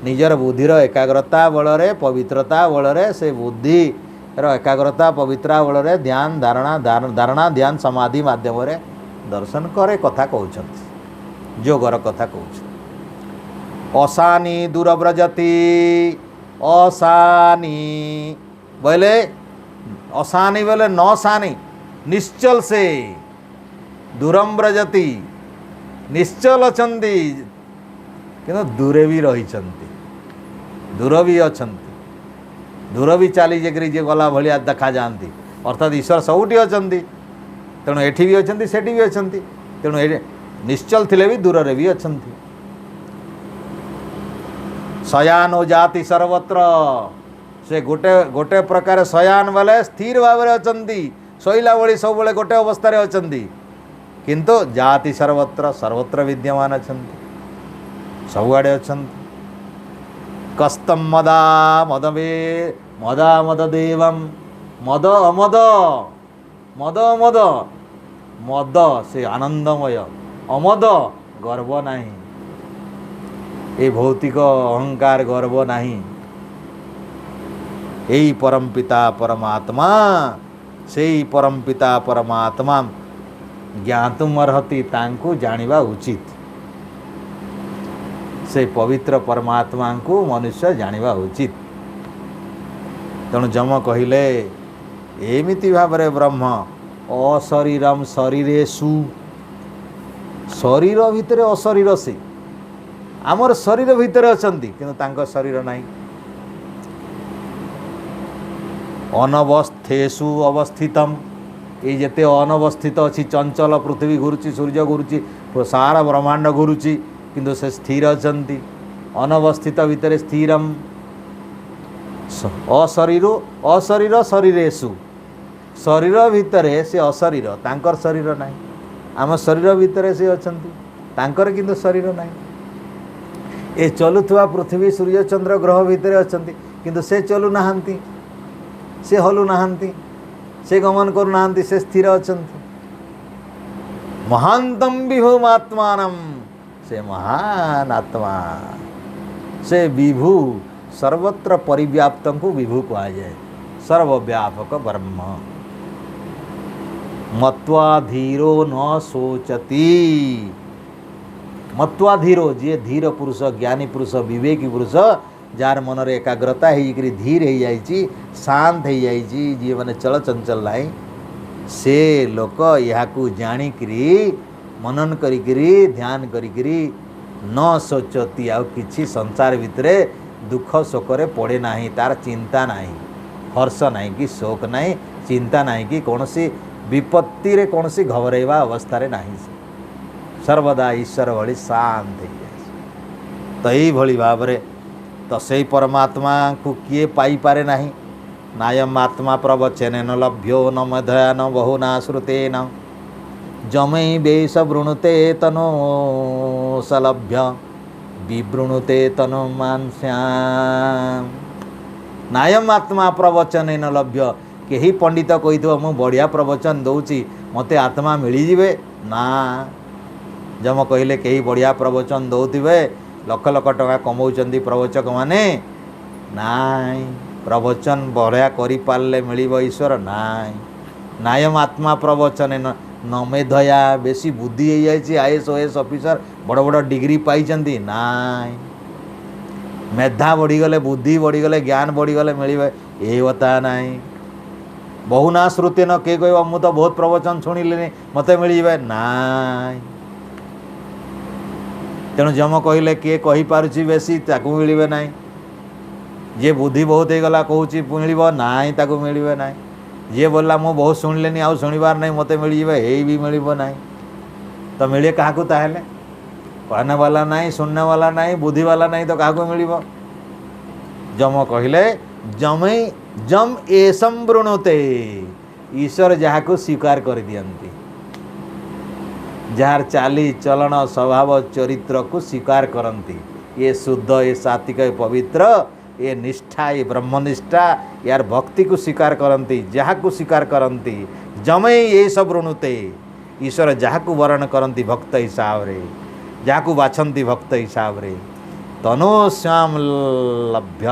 निजर बुद्धिर एकाग्रता बल पवित्रता बल से बुद्धि एकाग्रता पवित्रता बल ध्यान धारणा ध्यान समाधि माध्यम दर्शन करे कथा कहते। जोगर कथा कहते। असानी दूरव्रजति, असानी बोले असानी बोले न सानी निश्चल से, दूरम व्रजति निश्चल अछंती किंतु दूरे भी रही, दूर भी अछंती, दूर भी चली जाकरी जे गला भलिया देखा जाती। अर्थात ईश्वर सबुठी अछंती, तेणु एठी भी अछंती सेठी भी अछंती। तेणु निश्चल थिले भी दूर रे भी अछंती। शयानो जाति सर्वत्र, से गोटे गोटे प्रकार शयान वाले स्थिर भाव में अछंती, शोइला भली सब बेले गोटे अवस्था रे अछंती। किंतु जाति सर्वत्र, सर्वत्र विद्यमान अछंती, सबुआड़े अछंती। कस्तम मदा मदवे मदा मद देवम, मद अमद, मद अमद, मद से आनंदमय, अमद गर्व नहीं, ये भौतिक अहंकार गर्व नहीं। यही परमपिता परमात्मा, से परमपिता परमात्मा ज्ञातुम अर्हति, तांको जानिबा उचित। से पवित्र परमात्मा को मनुष्य जानिबा उचित। तेणु जम कहले एमिति भाव में ब्रह्म अशरीरम शरीरेषु, शरीर भितर अशरीर से आमर शरीर भितर अछंती किंतु तांको शरीर नहीं। अनवस्थेषु अवस्थितम, ये जेते अनवस्थित अच्छी चंचल पृथ्वी घुरुची, सूर्य घुरुची, सारा ब्रह्मांड घुरुची किंतु से स्थिर अछंती। अनवस्थित भितर स्थिरम अशरीर, अशरीर शरीरेषु, शरीर भितर से अशरीर, तांकर शरीर नहीं। आम शरीर भितर से अछंती, तांकर किंतु शरीर नहीं। ए चलुवा पृथ्वी सूर्य चंद्र ग्रह भितर अछंती किंतु से चलु नाहंती, से हलु नाहंती, से गमन करू नाहंती, से स्थिर अछंती। महांतम विभुमात्मानम, से महान आत्मा, से विभु सर्वत्र परिव्याप्त को विभु कहा जाए, सर्वव्यापक ब्रह्म। मत्वा धीरो न शोचति, मत्वा धीरो, जे धीर पुरुष, ज्ञानी पुरुष, विवेकी पुरुष, जार मन रे एकाग्रता होकर धीर हो जाइए, शांत हो जाइए, जी मैंने चल चंचल नहीं, से लोक यहाँ जाणिकी मनन करी ध्यान करी न सोचती आ किछि संसार भितर दुख शोकरे पड़े नहीं, तार चिंता नहीं, हर्ष नहीं कि शोक नहीं, चिंता नहीं कि कौन सी विपत्ति रे कौन सी घबराइबा अवस्था रे नहीं, सर्वदा ईश्वर भली शांत हो जाए। तो यही भली भाव रे तो से परमात्मा को किए पाई पारे नहीं। नायम आत्मा प्रवचन न लभ्यो न मधया न बहुना श्रुतेन, जमै बेश वृणुते तनो सलभ्य विवृणुते तनुमांस्याम नायम आत्मा प्रवचन न लभ्य कहीं पंडित कही मु बढ़िया प्रवचन दौची मते आत्मा मिलीजिवे ना जम कहले कहीं बढ़िया प्रवचन दौथिबे लक्ष लक्ष टका कमाउछंती प्रवचक माने नाई प्रवचन बढ़िया करि पारले मिलिबो ईश्वर नाई नायम आत्मा प्रवचन न मेधया बेसी बुद्धि हो जाए आईएएस ओएएस ऑफिसर बड़ बड़ डिग्री पाई नाई मेधा बढ़ीगले बुद्धि बढ़ीगले ज्ञान बढ़ीगले मिले ये बता नाई बहुना श्रुति न किए कह मु तो बहुत प्रवचन शुणिले मत मिलवे नाई तेणु जम कहले किए कहीपी बेसी ताकू मिलवे ना जे बुद्धि बहुत हो गला कहूँ मिल नाई ताकू मिलवे ना जे बोला मु बहुत शुणिले आउ शुणवार नहीं मत मिलवे ये भी मिल ना तो मिले क्या ताहले कहने वाला नहीं सुनने वाला नहीं बुद्धि वाला नहीं तो क्या मिल जम कहले जमै जम एसम वृणुते ईश्वर जहाँ को स्वीकार कर दियंती जार चाली चलन स्वभाव चरित्र को स्वीकार करती ये शुद्ध ये सात्विक ये पवित्र ये निष्ठा ये ब्रह्मनिष्ठा यार भक्ति को स्वीकार करती जहाँ को स्वीकार करती जमै ये सब वृणुते ईश्वर जहाँ को वर्ण करती भक्त हिसाब रे जहाँ को बाछंती भक्त हिसाब रे तनु श्याम लभ्य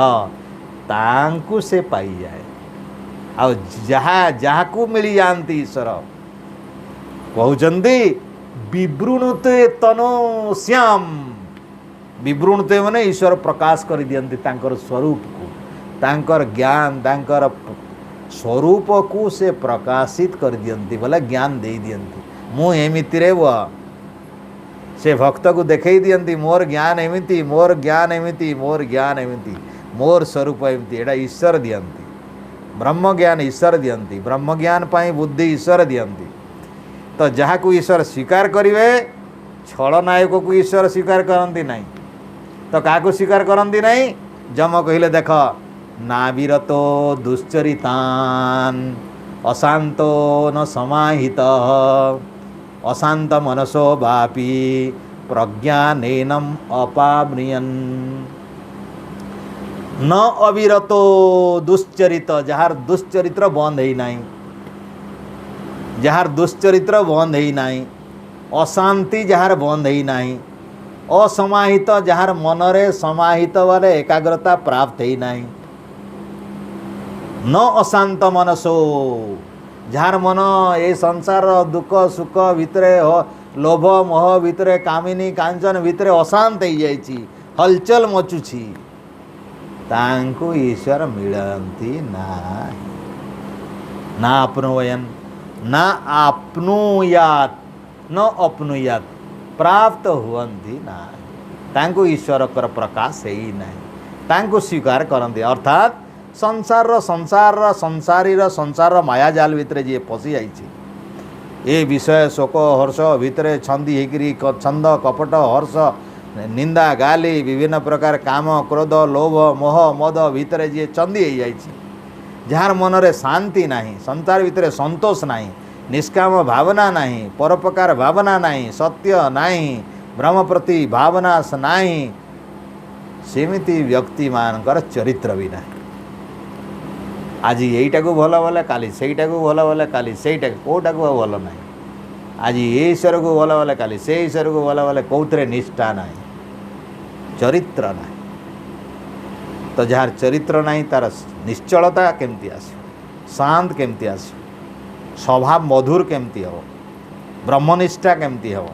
तांकु से पाई जाए आ जहाँ जहाँ को मिल जाती ईश्वर कहते विवृणुते तनु श्याम विवृणुते माने ईश्वर प्रकाश कर दियंती तांकर स्वरूप को तांकर ज्ञान तांकर स्वरूप को से प्रकाशित कर दियंती बोले ज्ञान दे दियंती मु एमिति रे वो से भक्त को देखई दियंती मोर ज्ञान एमिति मोर ज्ञान एमिति मोर ज्ञान एमिति मोर स्वरूप एमिति एटा ईश्वर दियंती ब्रह्म ज्ञान ईश्वर दियंती ब्रह्म ज्ञान पाई बुद्धि ईश्वर दियंती तो जहाँ को ईश्वर स्वीकार करिवे छल नायक को ईश्वर स्वीकार करती नहीं तो क्या स्वीकार करती नहीं जम कहले देख नाविरतो दुश्चरितान अशांतो न समाहित अशांत मनसो वापी प्रज्ञानेनम अपाम्रियन न अविरतो दुश्चरित जार दुश्चरित्र बंद ही नहीं जार दुश्चरित्र बंद ही नहीं अशांति जार बंद ही नहीं असमाहित जार मनरे समाहित वाले एकाग्रता प्राप्त ही नहीं न अशांत मनसो जार मन ये संसार दुख सुख भितरे लोभ मोह भितरे कामिनी कांचन भितरे अशांत हो जाइए हलचल मचुछि तांको ईश्वर मिलती ना अपनुवयन ना आपनुयात न अपनुयात प्राप्त हुवंती ना तांको ईश्वर कर प्रकाश है ही नहीं तांको स्वीकार करते अर्थात संसार संसारी संसार मायाजाल भितर जी पशि जाइए ये विषय शोक हर्ष भितर छंदी होकरी छंद कपट हर्ष निंदा गाली विभिन्न प्रकार काम क्रोध लोभ मोह मद भितर जी चंदी हो जाइए जार मनरे शांति नहीं संसार भितर संतोष नहीं निष्काम भावना नहीं परोपकार भावना नहीं सत्य नहीं ब्रह्म प्रति भावना नहीं सेमिति व्यक्ति मानकर चरित्र भी नहीं आज यहीटा को भल बोले काली सेटा को भल बोले काली सेटा कौटा को भल ना आज ये ईश्वर को भल बोले काली से ईश्वर को भल बोले कौथे निष्ठा नहीं चरित्र ना तो जार चरित्र नहीं तार निश्चलता केमती आस शांत केमती आस स्वभाव मधुर केमती हो ब्रह्मनिष्ठा केमती हो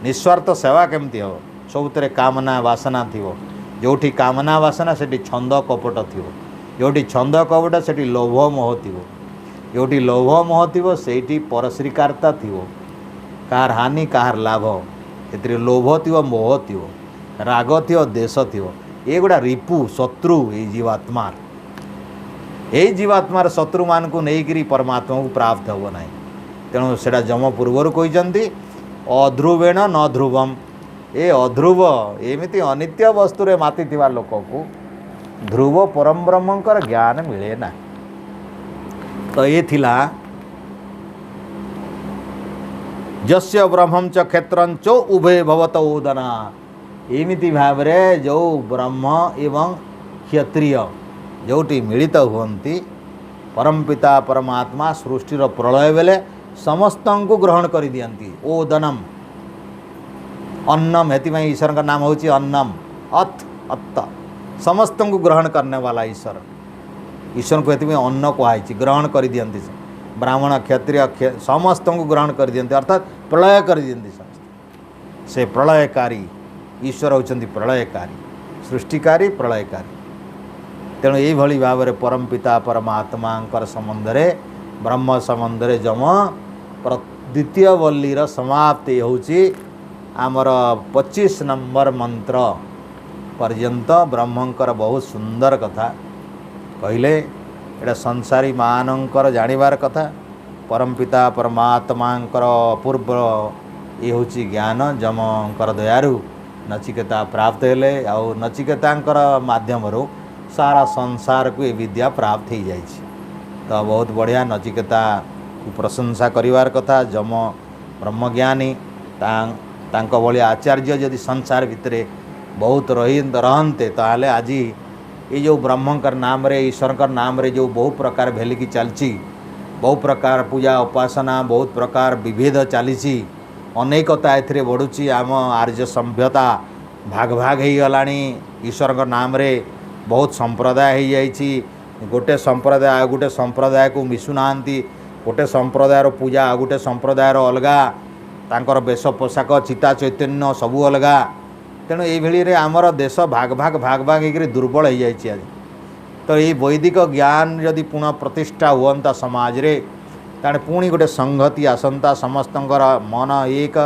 निस्वार्थ सेवा केमती हो सबुतरे कामना वासना थी जोठी कामना वासना से छंद कपट थी जोटी छंद कपट से लोभ मोह थी जोटी लोभ मोह थी से परश्रीकारता थी कार हानि कार लाभ से लोभ थी मोह थी राग थी देश थी ये गुड़ा रिपु शत्रु ये जीवात्मार शत्रु मान को नहीं परमात्मा को प्राप्त हो ना तेणु से जम पूर्वर कहते अध्रुवेण न ध्रुवम ए अध्रुव एमती अनित्य वस्तुरे माति लोक को ध्रुव परम ब्रह्मंकर ज्ञान मिले ना तो ये थिला जस्य ब्रह्मं च क्षेत्रं च उभय भवत ओदना एमिति भाव जो ब्रह्म एवं क्षत्रिय जोटी मिलित हुअन्ति परम पिता परमात्मा सृष्टिर प्रलय बेले समस्त को ग्रहण कर दियंती ओदनम अन्नम हेतु ईश्वर का नाम होची अन्नम अथ अत्त समस्त को ग्रहण करने वाला ईश्वर ईश्वर को हेतु अन्न कहुई ग्रहण कर दियंती ब्राह्मण क्षत्रिय समस्त को ग्रहण कर दियंती अर्थात प्रलय कर दियंती समस्त से प्रलयकारी ईश्वर होचंती प्रलयकारी सृष्टिकारी प्रलयकारी तेणु यही भाव में परम पिता परमात्मा संबंध ब्रह्म संबंध जम द्वितीय वल्लीर समाप्ति होची आमर 25 नंबर मंत्र पर्यंत ब्रह्मंकर बहुत सुंदर कथा कहले एटा संसारी मानकर जानिबार कथा परम पिता परमात्मांकर अपूर्व ये होची ज्ञान जमकर दयारु नचिकेता प्राप्त हेले आउ नचिकेतांकर माध्यम सारा संसार को ये विद्या प्राप्त हो जाए तो बहुत बढ़िया नचिकेता को प्रशंसा करिवार कथा जम ब्रह्मज्ञानी तांको भली आचार्य यदि संसार भितर बहुत रहते ताले आज ये जो ब्रह्मकर नाम रे ईश्वर नाम रे जो बहु प्रकार भेलिकी चलची बहु प्रकार पूजा उपासना बहुत प्रकार विभेद चली अनेकता ए बढ़ुची आम आर्य सभ्यता भाग भाग हो गलानी ईश्वर नाम रे बहुत संप्रदाय हो जाइए गोटे संप्रदाय आ गोटे संप्रदाय को मिशुना गोटे संप्रदायर पूजा आ गोटे संप्रदायर अलगा तांकर वेश पोशाक चिता चैतन्य सबू अलगा तेणु ये आमर देश भाग भाग हो दुर्बल हो जाइए आज तो ये वैदिक ज्ञान यदि पुनः प्रतिष्ठा हुआ समाज रे ताने पुणी गोटे संगति आसंता समस्तंकर मन एक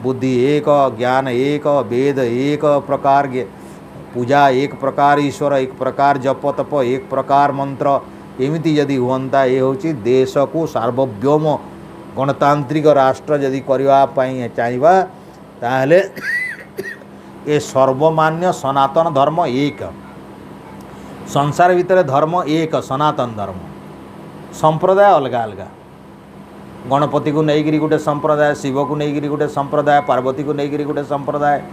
बुद्धि एक ज्ञान एक वेद एक प्रकार पूजा एक प्रकार ईश्वर एक प्रकार जप तप एक प्रकार मंत्र एमिति यदि हुअंता ये होची देश को सार्वभौम गणतांत्रिक राष्ट्र यदि करने चाहिए ताहले ये सर्वमान्य सनातन धर्म एक संसार भितर धर्म एक सनातन धर्म संप्रदाय अलग अलग गणपति को लेकिन गोटे संप्रदाय शिव को लेकिन गोटे संप्रदाय पार्वती को लेकिन गोटे संप्रदाय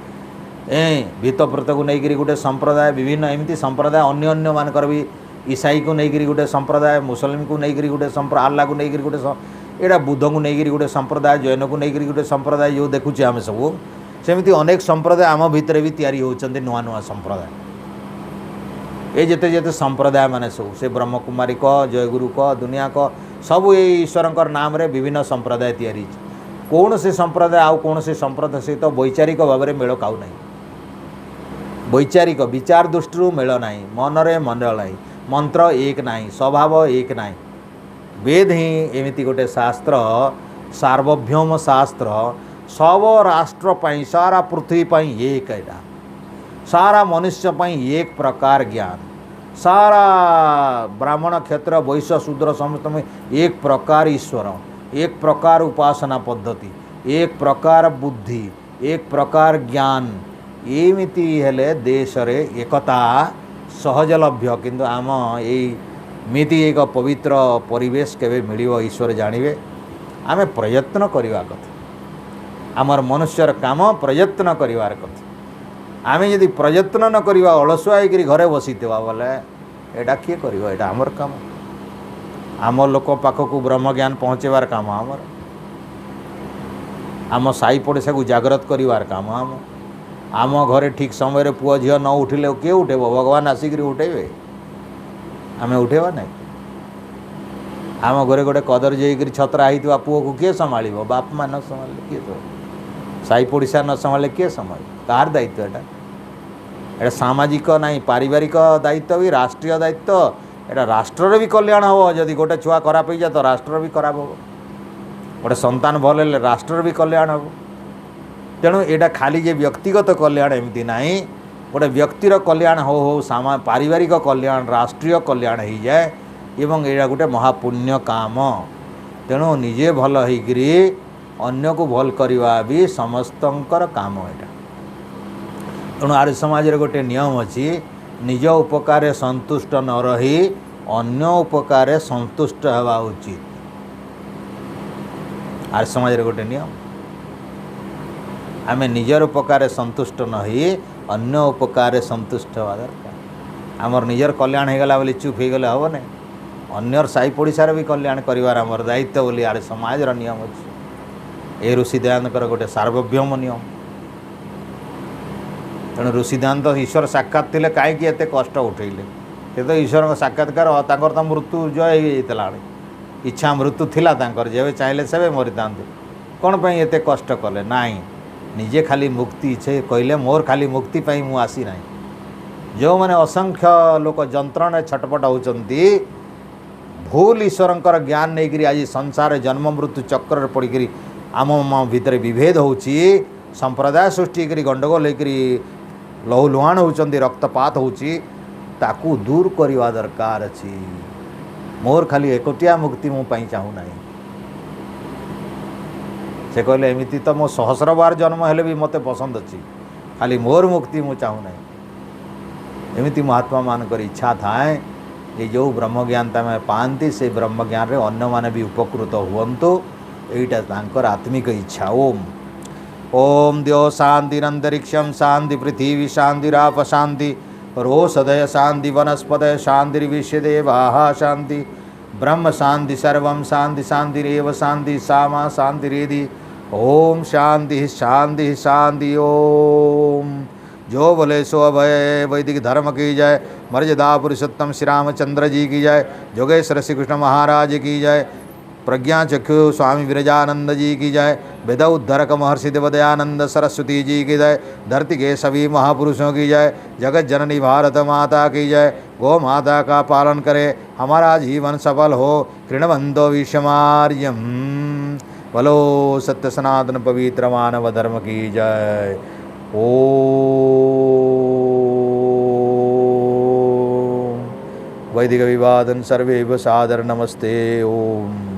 भीतप्रत को लेकिन गोटे संप्रदाय विभिन्न एमती संप्रदाय अन्य अन्य मानकर भी ईसाई को लेकिन गोटे संप्रदाय मुसलमान को लेकिन गोटे संप्रदाय आल्ला को लेकिन गोटे एटा बुद्ध को लेकिन गोटे संप्रदाय जैन को लेकिन गोटे संप्रदाय जो देखुचे आम सब सेमती अनेक संप्रदाय आम भितर भी तैयारी होचंती नुआ नुआ संप्रदाय ये जेते जेते संप्रदाय माने सब से ब्रह्मकुमारी को जयगुरु को दुनिया को सब ये ईश्वर नाम रे विभिन्न संप्रदाय तैयारी कौन से संप्रदाय आउ कौन से संप्रदाय सहित वैचारिक भाव में मेल खाऊ नहीं वैचारिक विचार दृष्टि मेल ना मनरे मन ना मंत्र एक ना स्वभाव एक ना वेद ही एमती गोटे शास्त्र सार्वभौम शास्त्र सब राष्ट्र पाई सारा पृथ्वी पाई एक एटा सारा मनुष्य पाई एक प्रकार ज्ञान सारा ब्राह्मण क्षेत्र वैश्य शूद्र समस्त में एक प्रकार ईश्वर एक प्रकार उपासना पद्धति एक प्रकार बुद्धि एक प्रकार ज्ञान एमिति हेले देश रे एकता सहजलभ्य किंतु आम एमिति एक पवित्र परिवेश केवे मिलियो ईश्वर जानिबे आमे प्रयत्न करिवा कथा आमर मनुष्यर काम प्रयत्न करिवार कथा आमे यदि प्रयत्न न करिवा अलसुआ होकर घरे बसीथिबा बोले एटा किए करिवो एटा आमर काम आम लोक पाखक ब्रह्म ज्ञान पहुँचेबार काम आमर आम साई पड़ोसा को जागृत करिवार काम आम घरे ठीक समय पुआ झील न उठिले किए उठेब भगवान आसिक उठेबे आम उठेबा ना आम घरे गोटे कदर जाइक छतरा होता पुओ को किए संभाल बाप माँ न संभाल किए तो साई पड़ोसा न संभाले किए संभाल कार दायित्व एटा सामाजिक ना पारिवारिक दायित्व भी राष्ट्रीय दायित्व एटा राष्ट्र भी कल्याण हम जदि गोटे छुआ खराब हो जाए तो राष्ट्र भी खराब हम गोटे संतान भल हेले राष्ट्र भी कल्याण हम तेणु एटा खाली जे व्यक्तिगत कल्याण एमती ना गोटे व्यक्तिर कल्याण हो पारिवारिक कल्याण राष्ट्रीय कल्याण हो जाए एवं एटा गोटे महापुण्य काम तेणु निजे भल होकरी अन्य को भल करवा भी समस्तंकर काम एटा तेणु आर्य समाज रे गोटे नियम अच्छी निज उपकार संतुष्ट न रही अन्य उपकार संतुष्ट हवा उचित आर्य समाज रे गोटे नियम आम निजर उपकार संतुष्ट नही अन्य उपकार संतुष्ट हवा दरकार। आमर निजर कल्याण होगला बोली चुप हो गले हम ना, अन्यर साई पड़िशार भी कल्याण करार आमर दायित्व बोली आड़े समाजर नियम अच्छे। ये ऋषि दयानंदकर गोटे सार्वभौम नियम। तेणु ऋषि दयानंद ईश्वर साक्षात थे कहीं एत कष्ट उठेले, से तो ईश्वर साक्षात्कार तो मृत्यु जय होता इच्छा मृत्यु थिला जेबे चाहले से मरी था कौन पर एत कष्ट कले ना निजे खाली मुक्ति छे कहले मोर खाली मुक्ति पाई मु आसी ना। जो मैंने असंख्य लोक जंत्रण छटपट होती भूल ईश्वरंकर ज्ञान नहीं करी आज संसार जन्म मृत्यु चक्र पड़ी आम भितर विभेद होची संप्रदाय सृष्टि करी गंडगोल होकर लहू लुहाण होती रक्तपात होची ताकू दूर करवा दरकार अच्छी। मोर खाली एकोटिया मुक्ति मु पाई चाहू ना। से कहले एमती तो मो सहस्र बार जन्म हेले भी मते पसंद अच्छी खाली मोर मुक्ति मु चाहू ना। एमती महात्मा मानकर इच्छा थाए ये जो ब्रह्म ज्ञान तमें पाती से ब्रह्म ज्ञान रे अन्य माने भी उपकृत हुवंतु एटा तांकर आत्मिक इच्छा। ओम ओम द्यो शांतिरंतरिक्षम शांति पृथ्वी शांतिराप शांति रोषधय शांति वनस्पतय शांतिर्विश्वदेवाः शांति ब्रह्म शांति सर्वं शांति शांतिरेव शांति सामा शांतिरेधि। ओम शांति शांति शांति। ओम जो बोले सो अभय। वैदिक धर्म की जय। मर्यादा पुरुषोत्तम श्री रामचंद्र जी की जय। जोगेश्वर श्री कृष्ण महाराज की जय। प्रज्ञा चक्षु स्वामी विरजानंद जी की जय। वेद उद्धरक महर्षि देवदयानंद सरस्वती जी की जय। धरती के सभी महापुरुषों की जय। जगत जननी भारत माता की जय। गौ माता का पालन करे हमारा जीवन सफल हो। कृणवंतो विषमार्यम। बोलो सत्य सनातन पवित्र मानव धर्म की जय। ओ वैदिक विवादन सर्वे सादर नमस्ते। ओम।